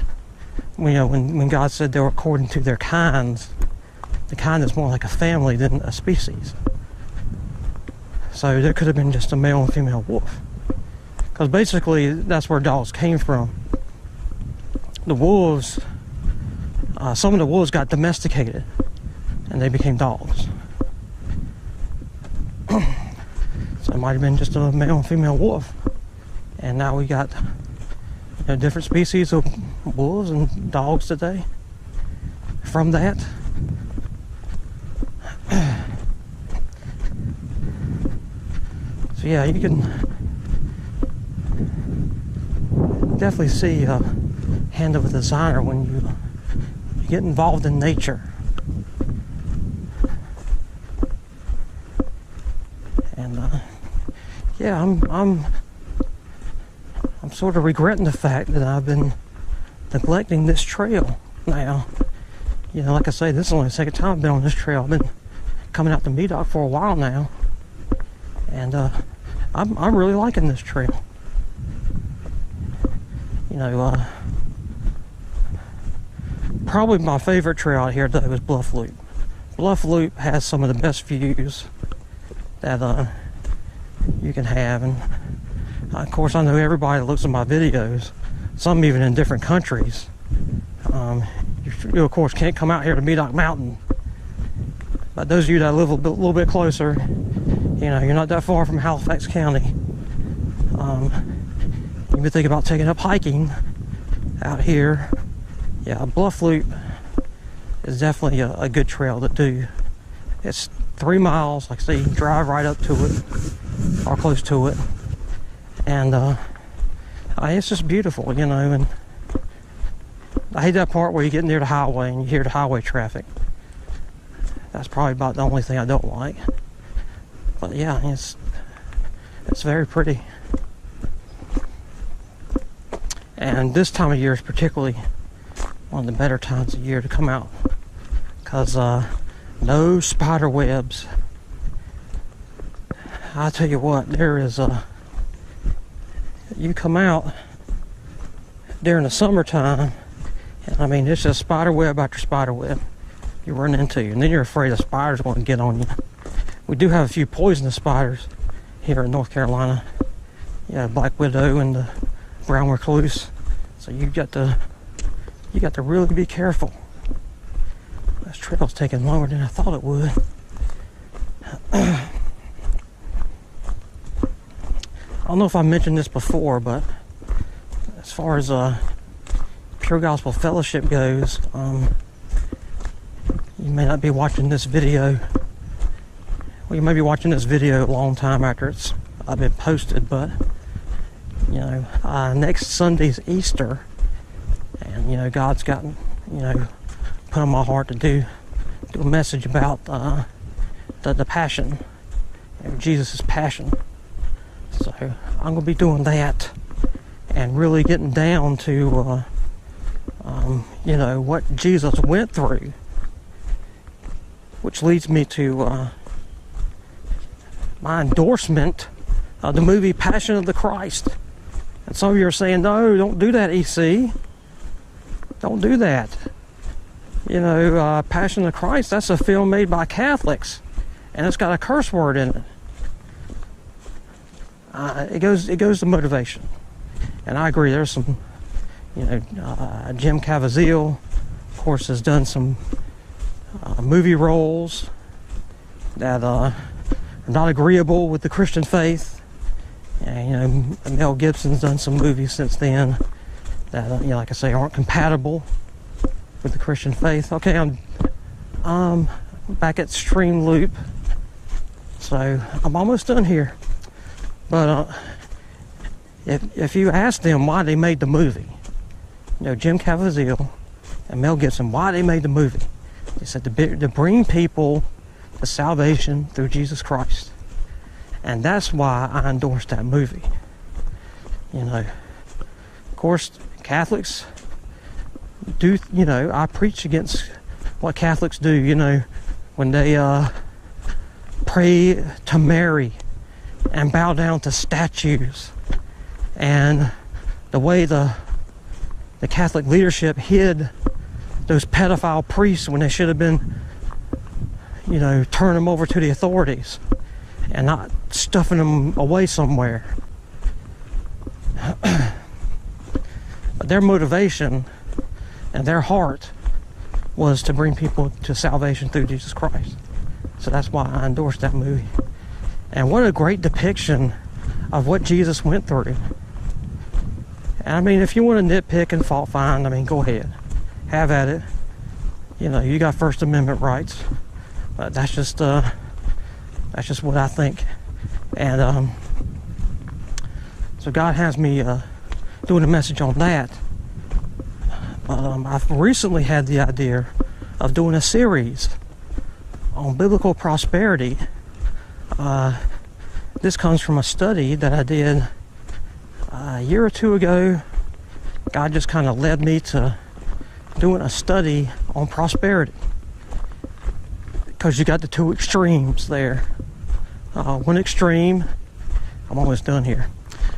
you know, when God said they were according to their kinds, the kind is more like a family than a species. So there could have been just a male and female wolf. Because basically that's where dogs came from. The wolves, some of the wolves got domesticated and they became dogs. So it might have been just a male and female wolf. And now we got, you know, different species of wolves and dogs today. from that. So yeah, you can definitely see hand of a designer when you get involved in nature. And yeah, I'm sort of regretting the fact that I've been neglecting this trail now. You know, like I say, this is only the second time I've been on this trail. I've been coming out to Medoc for a while now, and I'm really liking this trail. You know, probably my favorite trail out here though is Bluff Loop. Bluff Loop has some of the best views that you can have, and of course I know everybody that looks at my videos, some even in different countries, you of course can't come out here to Medoc Mountain. But those of you that live a little bit closer, you know, you're not that far from Halifax County. You can think about taking up hiking out here. Yeah, Bluff Loop is definitely a good trail to do. It's 3 miles, like I say, you can drive right up to it, or close to it. And it's just beautiful, you know, and I hate that part where you get near the highway and you hear the highway traffic. That's probably about the only thing I don't like. But yeah, it's very pretty. And this time of year is particularly one of the better times of year to come out, because no spider webs. I tell you what, there is you come out during the summertime, and I mean, it's just spider web after spider web you run into, and then you're afraid a spider's going to get on you. We do have a few poisonous spiders here in North Carolina. Yeah, black widow and the brown recluse. So you got to really be careful. This trail's taking longer than I thought it would. I don't know if I mentioned this before, but as far as Pure Gospel Fellowship goes, you may not be watching this video. Well, you may be watching this video a long time after it's been posted, but you know, next Sunday's Easter, and you know, God's got, you know, put on my heart to do a message about the passion, you know, Jesus' passion. So I'm gonna be doing that and really getting down to you know, what Jesus went through, which leads me to my endorsement of the movie Passion of the Christ. And some of you are saying, no, don't do that, EC. Don't do that. You know, Passion of the Christ, that's a film made by Catholics, and it's got a curse word in it. It goes to motivation. And I agree, there's some, you know, Jim Caviezel, of course, has done some movie roles that are not agreeable with the Christian faith. And, you know, Mel Gibson's done some movies since then that, you know, like I say, aren't compatible with the Christian faith. Okay, I'm back at Stream Loop, so I'm almost done here. But if you ask them why they made the movie, you know, Jim Caviezel and Mel Gibson, why they made the movie, they said to bring people to salvation through Jesus Christ. And that's why I endorsed that movie. You know, of course, Catholics do, you know, I preach against what Catholics do, you know, when they pray to Mary and bow down to statues, and the way the Catholic leadership hid those pedophile priests when they should have been, you know, turning them over to the authorities and not stuffing them away somewhere. But their motivation and their heart was to bring people to salvation through Jesus Christ. So that's why I endorsed that movie. And what a great depiction of what Jesus went through. And I mean, if you want to nitpick and fault find, I mean, go ahead. Have at it. you know, you got First Amendment rights, but that's just what I think. And so God has me doing a message on that. I've recently had the idea of doing a series on biblical prosperity. This comes from a study that I did a year or two ago. God just kind of led me to doing a study on prosperity, because you got the two extremes there. One extreme, I'm almost done here.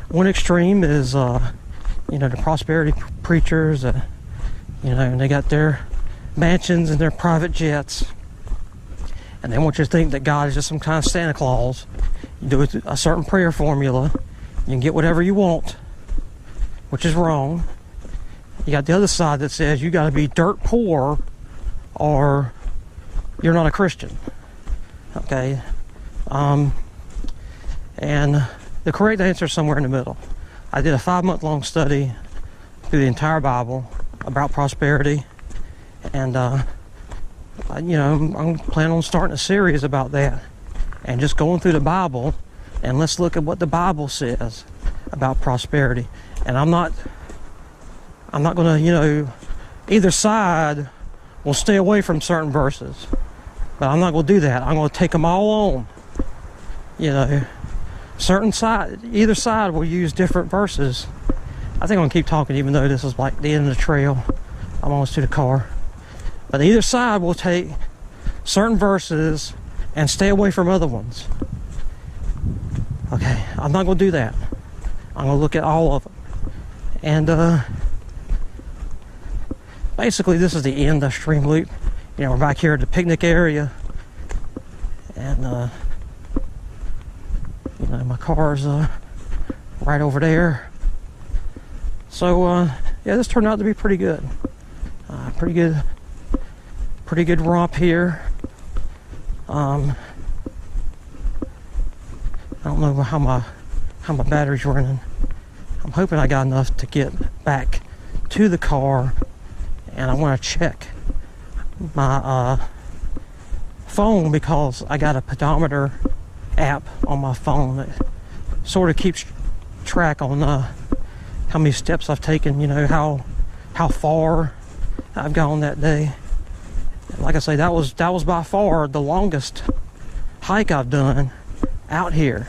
One extreme is, you know, the prosperity preachers, you know, and they got their mansions and their private jets, and they want you to think that God is just some kind of Santa Claus. You do a certain prayer formula, you can get whatever you want, which is wrong. You got the other side that says you got to be dirt poor or you're not a Christian. Okay? And the correct answer is somewhere in the middle. I did a 5-month-long study through the entire Bible about prosperity, and you know, I'm planning on starting a series about that and just going through the Bible, and let's look at what the Bible says about prosperity. And I'm not going to, you know, either side will stay away from certain verses, but I'm not going to do that. I'm going to take them all on. You know, either side will use different verses. I think I'm going to keep talking, even though this is like the end of the trail. I'm almost to the car. But either side will take certain verses and stay away from other ones. Okay, I'm not going to do that. I'm going to look at all of them. And basically, this is the end of Stream Loop. You know, we're back here at the picnic area. And, you know, my car's right over there. So, yeah, this turned out to be pretty good. Pretty good romp here. I don't know how my battery's running. I'm hoping I got enough to get back to the car, and I want to check my phone, because I got a pedometer app on my phone that sort of keeps track on how many steps I've taken, you know, how far I've gone that day. And like I say, that was by far the longest hike I've done out here.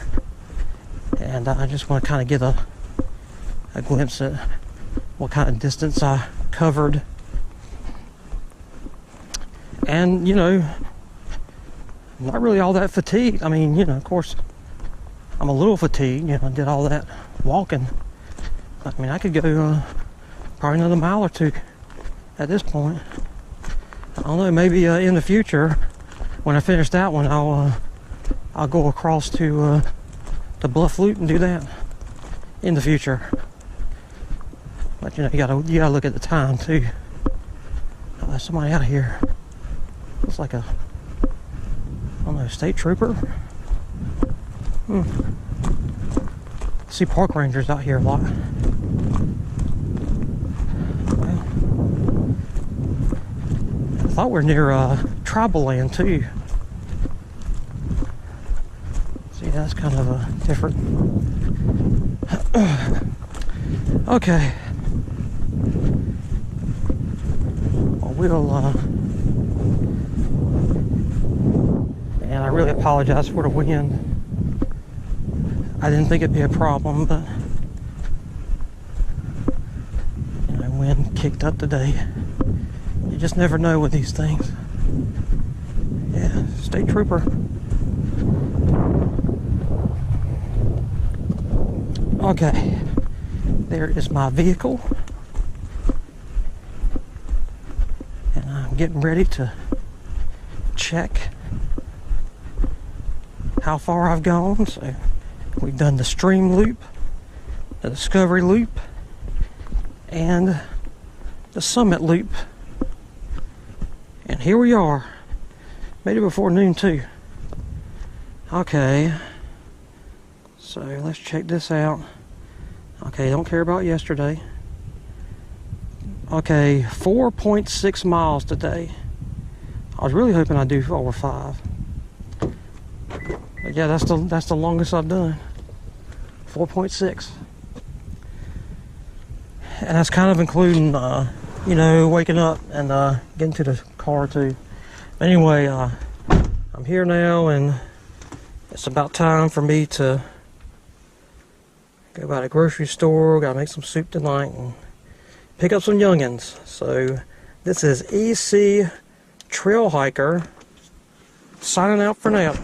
And I just want to kind of get a glimpse at what kind of distance I covered. And, you know, I'm not really all that fatigued. I mean, you know, of course, I'm a little fatigued. You know, I did all that walking. I mean, I could go probably another mile or two at this point. I don't know, maybe in the future, when I finish that one, I'll go across to the Bluff Loop and do that in the future. But, you know, you gotta look at the time too. There's somebody out here. Looks like a, I don't know, state trooper. See park rangers out here a lot. Well, I thought we're near tribal land too. See, that's kind of a different. Okay. Well, and I really apologize for the wind. I didn't think it'd be a problem, but you know, wind kicked up today. You just never know with these things. Yeah, state trooper. Okay, there is my vehicle. And I'm getting ready to check how far I've gone. So we've done the Stream Loop, the Discovery Loop, and the Summit Loop. And here we are. Made it before noon too. Okay. So let's check this out. Okay, don't care about yesterday. Okay, 4.6 miles today. I was really hoping I'd do over 5. But yeah, that's the longest I've done. 4.6. And that's kind of including, you know, waking up and getting to the car too. Anyway, I'm here now, and it's about time for me to go by the grocery store. Gotta make some soup tonight and pick up some youngins. So this is EC Trail Hiker signing out for now.